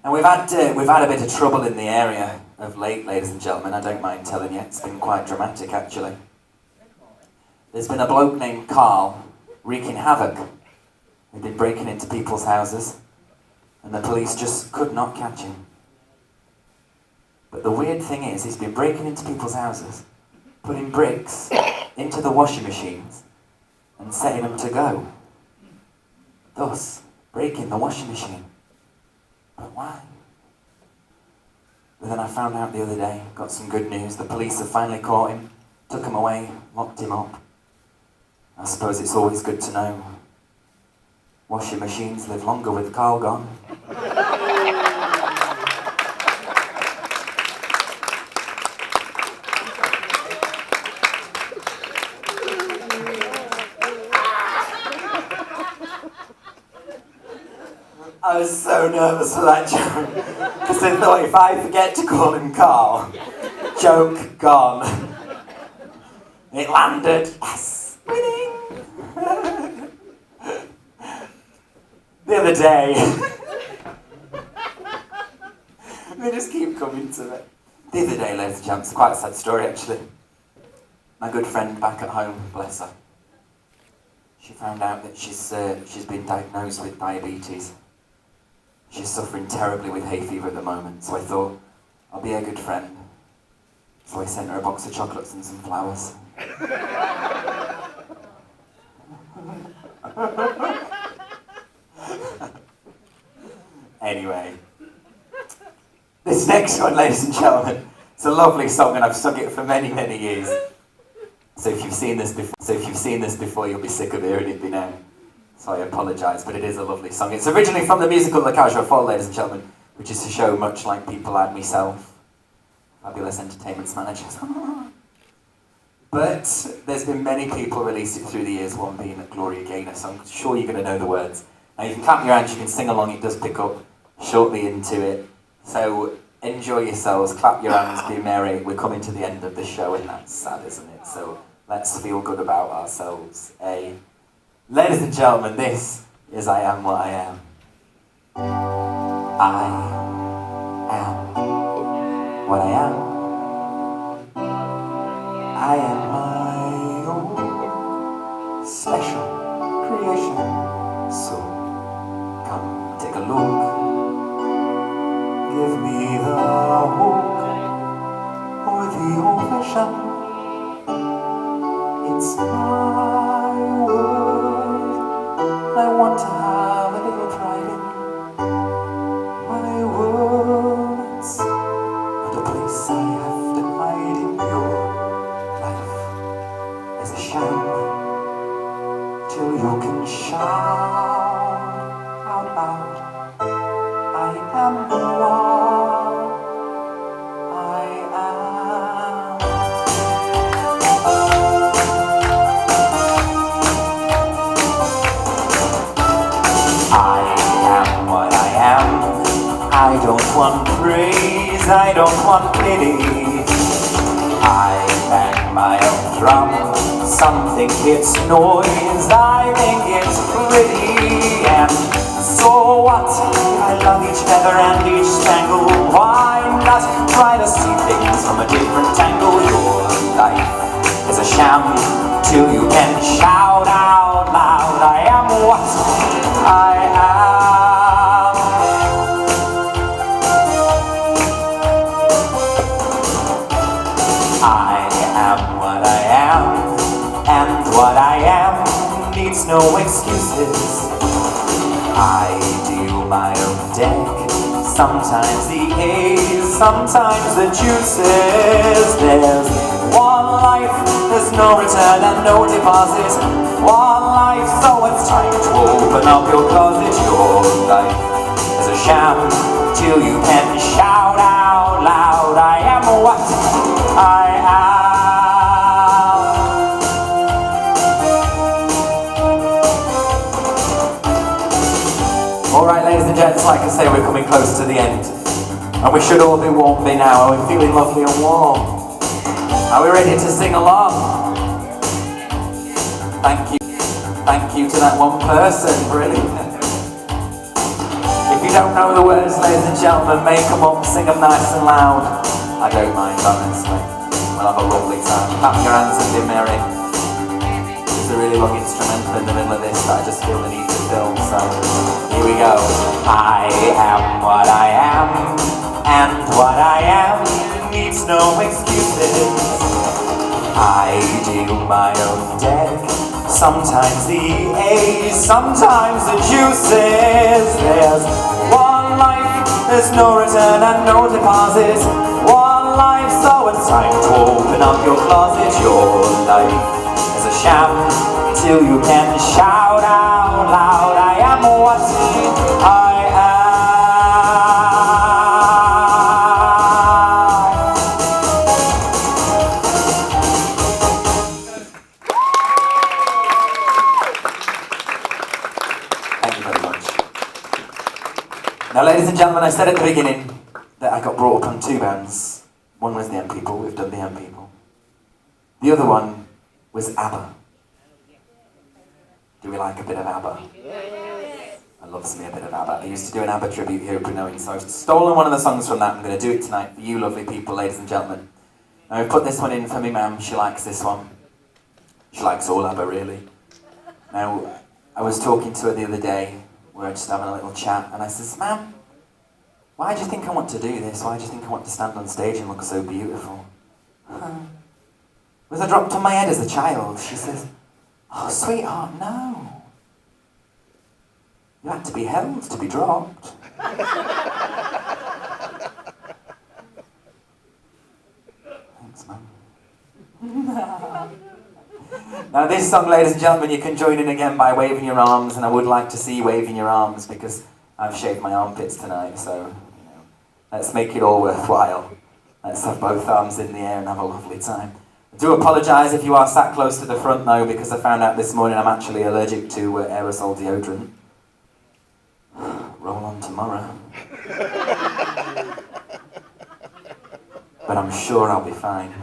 And we've had a bit of trouble in the area of late, ladies and gentlemen. I don't mind telling you, it's been quite dramatic, actually. There's been a bloke named Carl wreaking havoc. He'd been breaking into people's houses, and the police just could not catch him. But the weird thing is, he's been breaking into people's houses, putting bricks into the washing machines, and setting them to go. Thus, breaking the washing machine. But why? But then I found out the other day, got some good news. The police have finally caught him, took him away, locked him up. I suppose it's always good to know. Washing machines live longer with Carl gone. I was so nervous for that joke, because I thought if I forget to call him Carl, joke gone. It landed. Yes, winning. The other day, they just keep coming to me. The other day, ladies and gents, quite a sad story actually. My good friend back at home, bless her. She found out that she's been diagnosed with diabetes. She's suffering terribly with hay fever at the moment, so I thought, I'll be a good friend. So I sent her a box of chocolates and some flowers. Anyway, this next one, ladies and gentlemen, it's a lovely song and I've sung it for many, many years. So if you've seen this before, you'll be sick of hearing it now. So I apologise, but it is a lovely song. It's originally from the musical La Cage aux Folles, ladies and gentlemen, which is a show much like people like myself, fabulous entertainment managers. But there's been many people release it through the years, one being Gloria Gaynor, so I'm sure you're going to know the words. Now you can clap your hands, you can sing along, it does pick up shortly into it. So enjoy yourselves, clap your hands, be merry. We're coming to the end of the show and that's sad, isn't it? So let's feel good about ourselves, eh? Ladies and gentlemen, this is I Am What I Am. I am what I am. I am my own special creation. So come take a look. Give me the hook or the old-fashioned is my world. I want to have a little pride in my words, not a place I have to hide in. Your life is a sham till you can shout out loud, I am the one I am. I am what I am. I don't want praise, I don't want pity. I bang my own drum, some think it's noise, I think it's pretty. And so what if I love each feather and each spangle? Why not try to see things from a different angle? Your life is a sham till you can shout out loud, I am what I am. I am what I am, and what I am needs no excuses. I deal my own deck, sometimes the A's, sometimes the juices. There's one life, there's no return and no deposit. One life, so it's time to open up your closet. Your life is a sham till you can shout out loud, I am what I am. Alright, ladies and gents, like I say, we're coming close to the end. And we should all be warm by now. Are we feeling lovely and warm? Are we ready to sing along? Thank you. Thank you to that one person, brilliant. If you don't know the words, ladies and gentlemen, make them up, sing them nice and loud. I don't mind, honestly. We'll have a lovely time. Clap your hands and be merry. There's a really long instrumental in the middle of this that I just feel the need to film, so here we go. I am what I am, and what I am needs no excuses. I deal my own deck, sometimes the A's, sometimes the juices. There's one life, there's no return and no deposit. One life, so it's time to open up your closet. Your life is a sham till you can shout out loud, I am what I am. Thank you very much. Now, ladies and gentlemen, I said at the beginning that I got brought up on two bands. One was the M People, we've done the M People. The other one was ABBA. Do we like a bit of ABBA? I love me a bit of ABBA. I used to do an ABBA tribute here at Brynowen, so I've stolen one of the songs from that. I'm going to do it tonight for you lovely people, ladies and gentlemen. Now I've put this one in for me mum, she likes this one. She likes all ABBA, really. Now, I was talking to her the other day, we were just having a little chat, and I says, "Ma'am, why do you think I want to do this? Why do you think I want to stand on stage and look so beautiful?" Was I dropped on my head as a child? She says, "Oh, sweetheart, no. You had to be held to be dropped." Thanks, Mum. Now this song, ladies and gentlemen, you can join in again by waving your arms, and I would like to see you waving your arms because I've shaved my armpits tonight, so let's make it all worthwhile. Let's have both arms in the air and have a lovely time. I do apologise if you are sat close to the front though, because I found out this morning I'm actually allergic to aerosol deodorant. Roll on tomorrow. But I'm sure I'll be fine.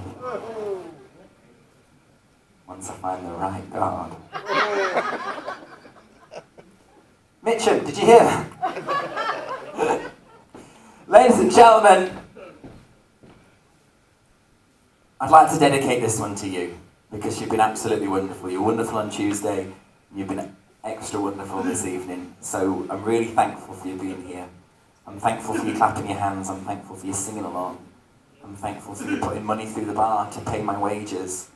Once I find the right guard. Mitchum, did you hear that? Ladies and gentlemen, I'd like to dedicate this one to you, because you've been absolutely wonderful. You're wonderful on Tuesday, you've been extra wonderful this evening, so I'm really thankful for you being here. I'm thankful for you clapping your hands, I'm thankful for you singing along. I'm thankful for you putting money through the bar to pay my wages.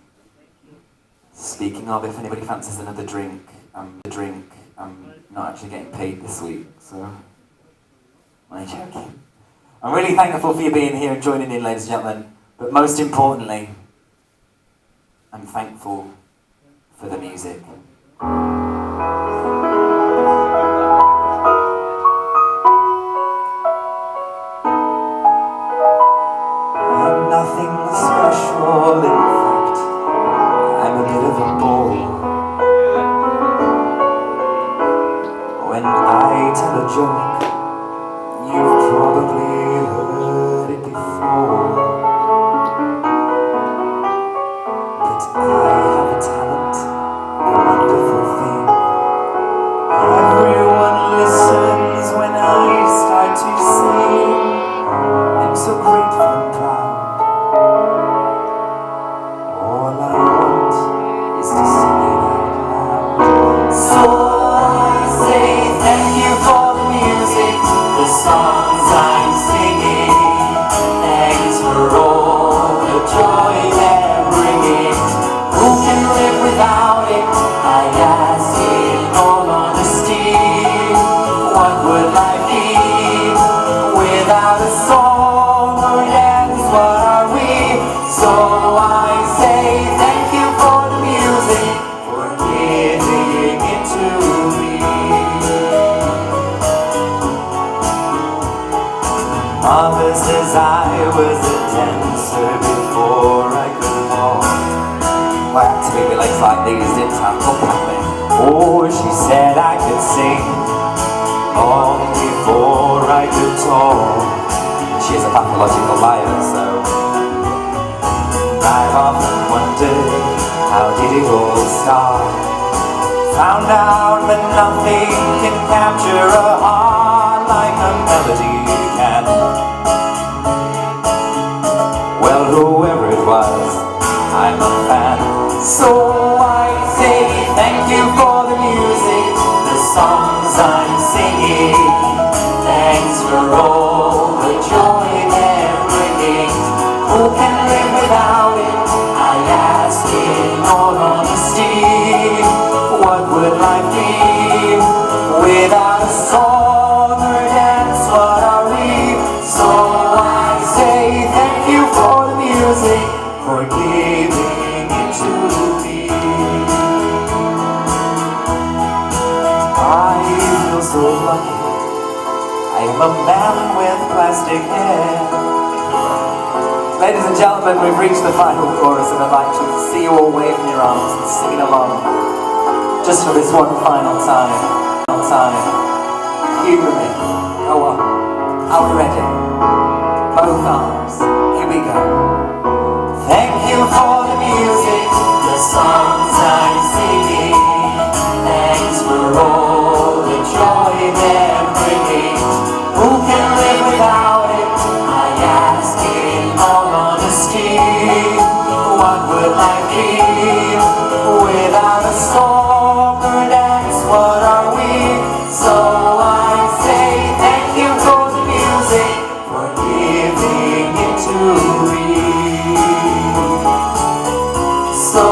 Speaking of, if anybody fancies another drink, I'm not actually getting paid this week, so I'm joking. I'm really thankful for you being here and joining in, ladies and gentlemen, but most importantly, I'm thankful for the music. I'm nothing special, in fact, I'm a bit of a bore. When I tell a joke, you've probably heard it before. But I have a talent, a wonderful thing. Everyone listens when I start to sing. I'm so grateful and proud. All I want is to sing it out loud. So I say thank you for the music, the songs I'm singing. Thanks for all the joy they're bringing. Who can live without it? I ask in all honesty. What would life be without a song or dance? What are we? So I say thank you for the music, for giving it to me. Mother says I was a dancer before I could walk. Well, actually, my legs like these didn't stand up at me. Oh, she said I could sing long before I could talk. She's a pathological liar, so I've often wondered, how did it all start? Found out that nothing can capture a heart like a melody can. Well, whoever it was, I'm a fan. So I say thank you for the music, the songs I'm singing. Thanks for all the joy they're bringing. Who can live without it? I ask in all honesty. What would life be without a song or dance? What are we? So I say thank you for the music, for giving it to me. I feel so lucky. I am a man with plastic hair. Ladies and gentlemen, we've reached the final chorus, and I'd like to see you all waving your arms and singing along, just for this one final time. Humour me. Go on. Are we ready? Both arms. Here we go. Thank you for the music, the songs I'm singing. Thanks for all the joy they're bringing. Who can live without it? I ask in all honesty. What would life be without a song or dance? What are we? So I say thank you for the music, for giving it to me. So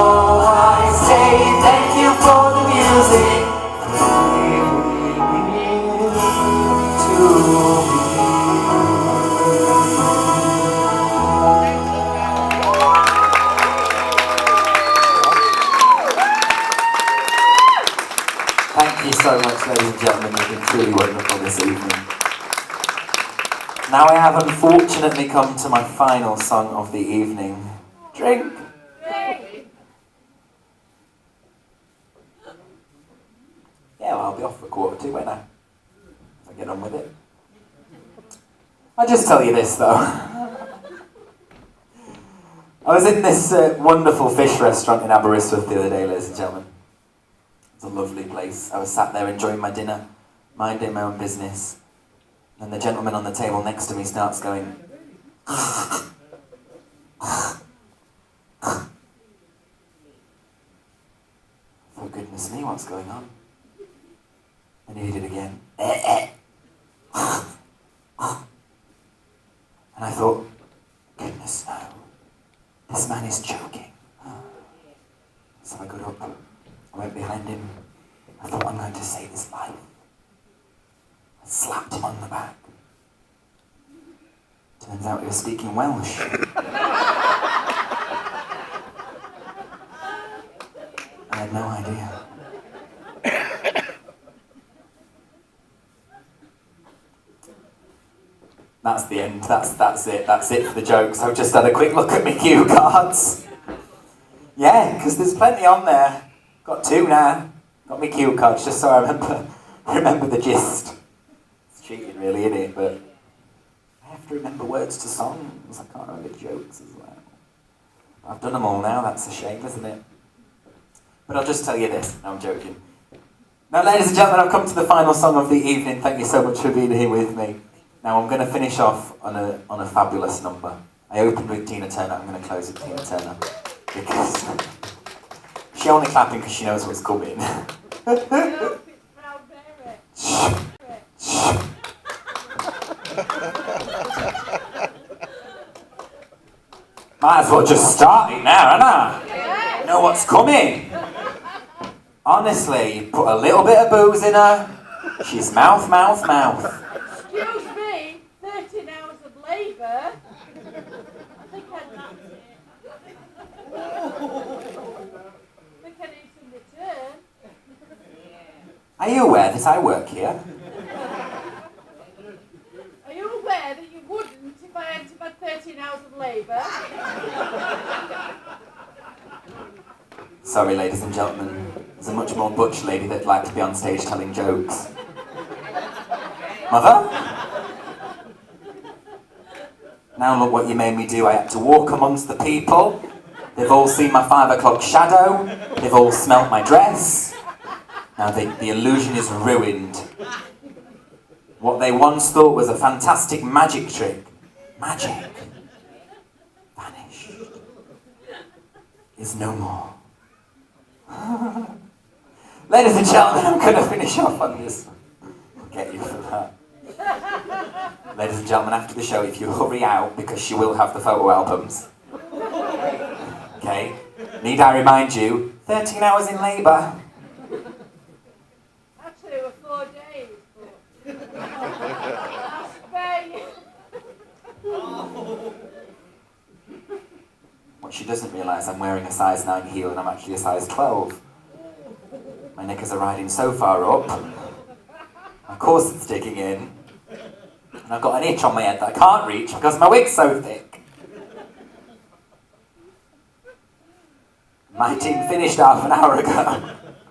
I say thank you for the music, for giving it to me. Thank you so much, ladies and gentlemen. You've been truly wonderful this evening. Now I have unfortunately come to my final song of the evening. Drink! Yeah, well, I'll be off for 1:45, won't I? If I get on with it. I'll just tell you this, though. I was in this wonderful fish restaurant in Aberystwyth the other day, ladies and gentlemen. It's a lovely place. I was sat there enjoying my dinner, minding my own business, and the gentleman on the table next to me starts going, for goodness me, what's going on? And he did it again. And I thought, goodness no, this man is joking. So I go on the back. Turns out he was speaking Welsh. I had no idea. That's the end. That's it. That's it for the jokes. I've just had a quick look at my cue cards. Yeah, because there's plenty on there. Got 2 now. Got my cue cards just so I remember the gist. It's cheating really, isn't it? But I have to remember words to songs. I can't remember jokes as well. I've done them all now. That's a shame, isn't it? But I'll just tell you this. No, I'm joking. Now, ladies and gentlemen, I've come to the final song of the evening. Thank you so much for being here with me. Now, I'm going to finish off on a fabulous number. I opened with Tina Turner. I'm going to close with Tina Turner. Because she only clapping because she knows what's coming. Might as well just start it now, innit? Know what's coming. Honestly, you put a little bit of booze in her, she's mouth. Excuse me, 13 hours of labour. I think I need some return. Are you aware that I work here? Are you aware that you wouldn't if I hadn't had 13 hours of labour? Sorry, ladies and gentlemen. There's a much more butch lady that'd like to be on stage telling jokes. Mother? Now look what you made me do. I had to walk amongst the people. They've all seen my 5 o'clock shadow. They've all smelt my dress. Now the illusion is ruined. What they once thought was a fantastic magic trick. Magic. Vanished. Is no more. Ladies and gentlemen, I'm going to finish off on this. I'll get you for that. Ladies and gentlemen, after the show, if you hurry out, because she will have the photo albums. Okay? Need I remind you, 13 hours in labour. Actually, it were 4 days, but I'll spare you. What she doesn't realise, I'm wearing a size 9 heel and I'm actually a size 12. My knickers are riding so far up. My corset's digging in. And I've got an itch on my head that I can't reach because my wig's so thick. My team finished half an hour ago.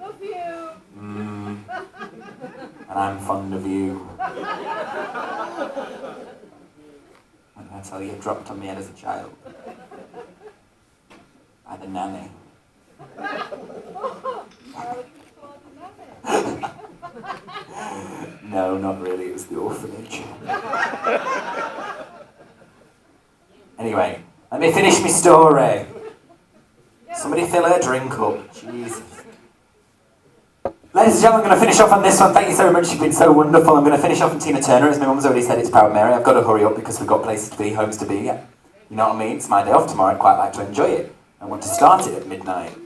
Love you. And I'm fond of you. When did I tell you it dropped on my head as a child? By the nanny. No, not really, it was the orphanage. Anyway, let me finish my story. Somebody fill her drink up. Jesus. Ladies and gentlemen, I'm going to finish off on this one. Thank you so much, you've been so wonderful. I'm going to finish off on Tina Turner, as my mum's already said, it's Proud Mary. I've got to hurry up because we've got places to be, homes to be. You know what I mean? It's my day off tomorrow, I'd quite like to enjoy it. I want to start it at midnight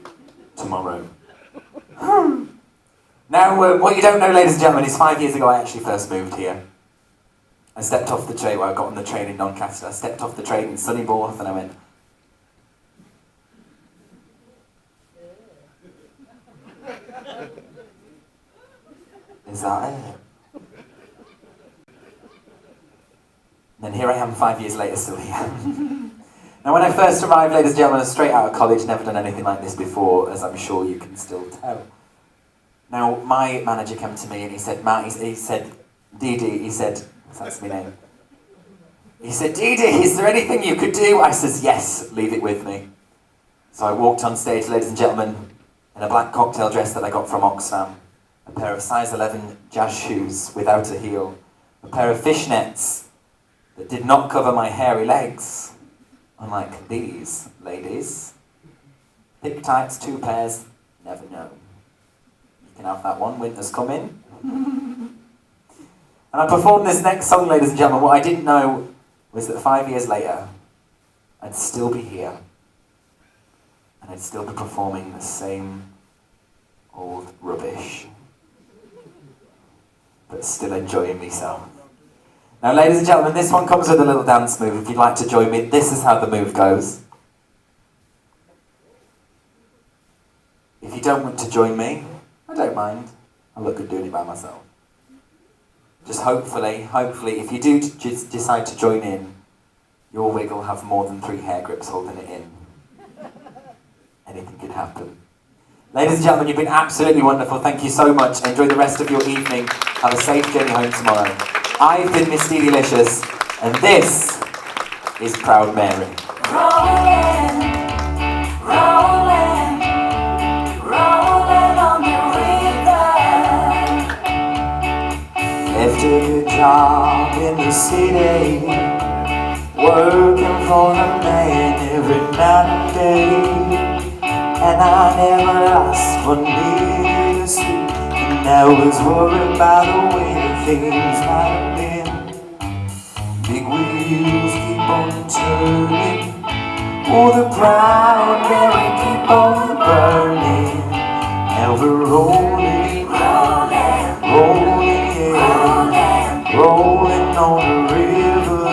tomorrow. Now, what you don't know, ladies and gentlemen, is 5 years ago I actually first moved here. I stepped off the train, well, I got on the train in Doncaster. I stepped off the train in sunny Borth and I went, is that it? And then here I am 5 years later, still here. Now, when I first arrived, ladies and gentlemen, I was straight out of college, never done anything like this before, as I'm sure you can still tell. Now, my manager came to me and he said, Matt, he said, Dee Dee, he said, that's my name. He said, Dee Dee, is there anything you could do? I says, yes, leave it with me. So I walked on stage, ladies and gentlemen, in a black cocktail dress that I got from Oxfam, a pair of size 11 jazz shoes without a heel, a pair of fishnets that did not cover my hairy legs, unlike these ladies. Thick tights, 2 pairs, never know. You can have that one, winter's coming. And I performed this next song, ladies and gentlemen. What I didn't know was that 5 years later, I'd still be here. And I'd still be performing the same old rubbish. But still enjoying myself. Now, ladies and gentlemen, this one comes with a little dance move. If you'd like to join me, this is how the move goes. If you don't want to join me, I don't mind. I look good doing it by myself. Just hopefully, if you do decide to join in, your wig will have more than 3 hair grips holding it in. Anything could happen. Ladies and gentlemen, you've been absolutely wonderful. Thank you so much. Enjoy the rest of your evening. Have a safe journey home tomorrow. I've been Miss Deed Delicious, and this is Proud Mary. Rolling, rolling, rolling on the river. Left a good job in the city, working for the man every night and day. And I never asked for needed a sleep, and I was worried about the way that things might have been. Big wheels keep on turning, oh, the proud Mary keep on burning. Now we're rolling, rolling, rolling, yeah, rolling on the river.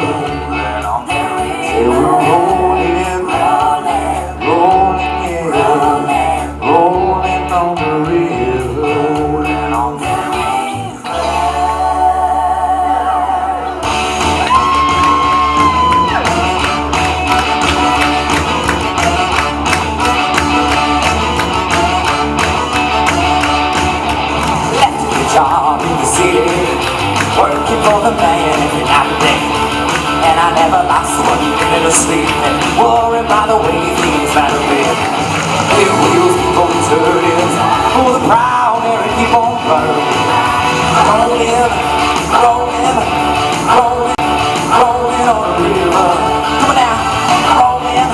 Yeah, we're rolling, rolling, rolling, yeah, rolling on the river. Rolling on the river. Job in the city, working for the man every night and day. And I never lost 1 minute of sleep, and worried by the way things might have been. The wheels keep on turning, oh, the proud Mary keep on burning. Rolling, rolling, rolling, rolling on the river. Come on now, rolling,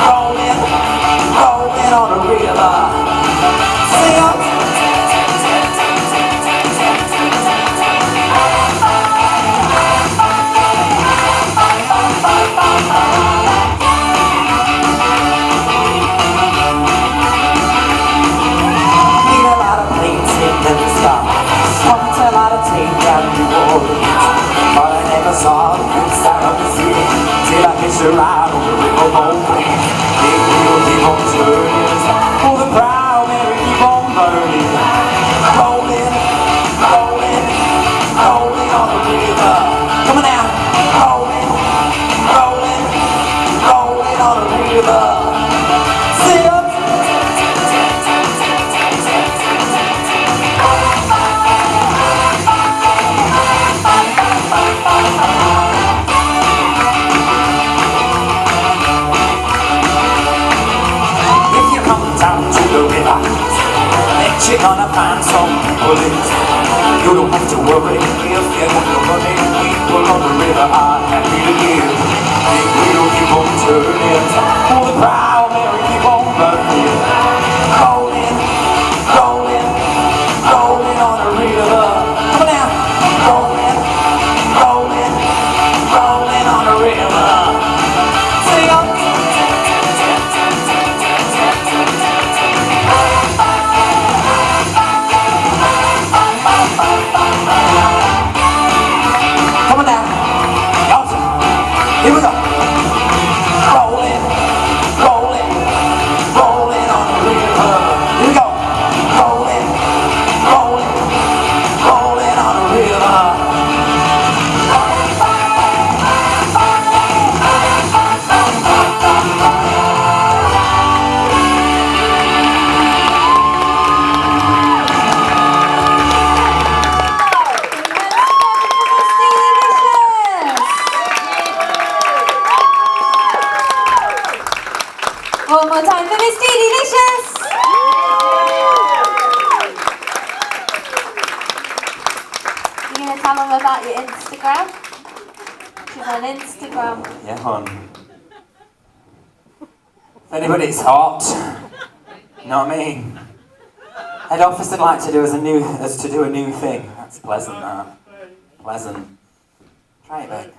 rolling, rolling on the river. Sing up. Saw the good side of the city till I hitched a ride on the river boat. Big wheel keep on turning, oh, the proud Mary keep on burning. Rolling, rolling, rolling on the river. Come on now, rolling, rolling, rolling on the river. Sing up. You're gonna find some people in it. You don't have to worry if you got no money. People on the river are happy to give. Big wheel keep on turning, oh, the proud Mary keep on burning. Rolling, rolling, rolling on the river. Come on now, rolling, rolling, rolling on the river. Sing up. Come on now, here we go. Rolling, rolling, rolling on the river. Here we go. Rolling, rolling, rolling on the river. One more time for Miss Deed Delicious. You're going to tell them about your Instagram? She's on Instagram. Yeah, hon. If anybody's hot, you know what I mean? Head office would like to do as to do a new thing. That's pleasant, that. Pleasant. Try it, mate.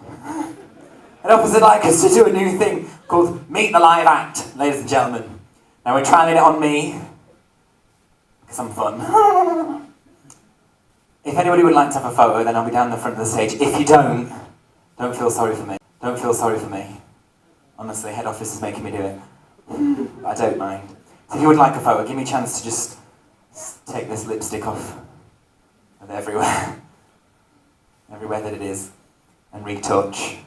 Head office would like us to do a new thing called Meet the Live Act, ladies and gentlemen. Now we're trying it on me, because I'm fun. If anybody would like to have a photo, then I'll be down the front of the stage. If you don't feel sorry for me. Don't feel sorry for me. Honestly, head office is making me do it. I don't mind. So if you would like a photo, give me a chance to just take this lipstick off of everywhere. Everywhere that it is. And retouch.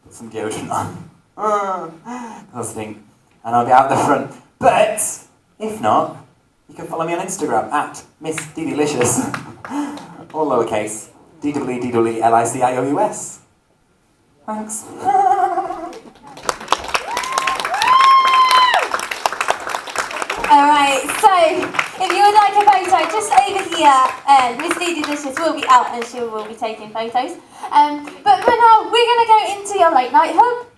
Put some deodorant on. I'll stink. And I'll be out the front. But, if not, you can follow me on Instagram at missdeedeelicious. All lowercase. DEEDEELICIOUS. Thanks. Alright, so if you would like a photo, just over here, Miss Deedeelicious will be out and she will be taking photos. But for now, we're going to go into your late night hub.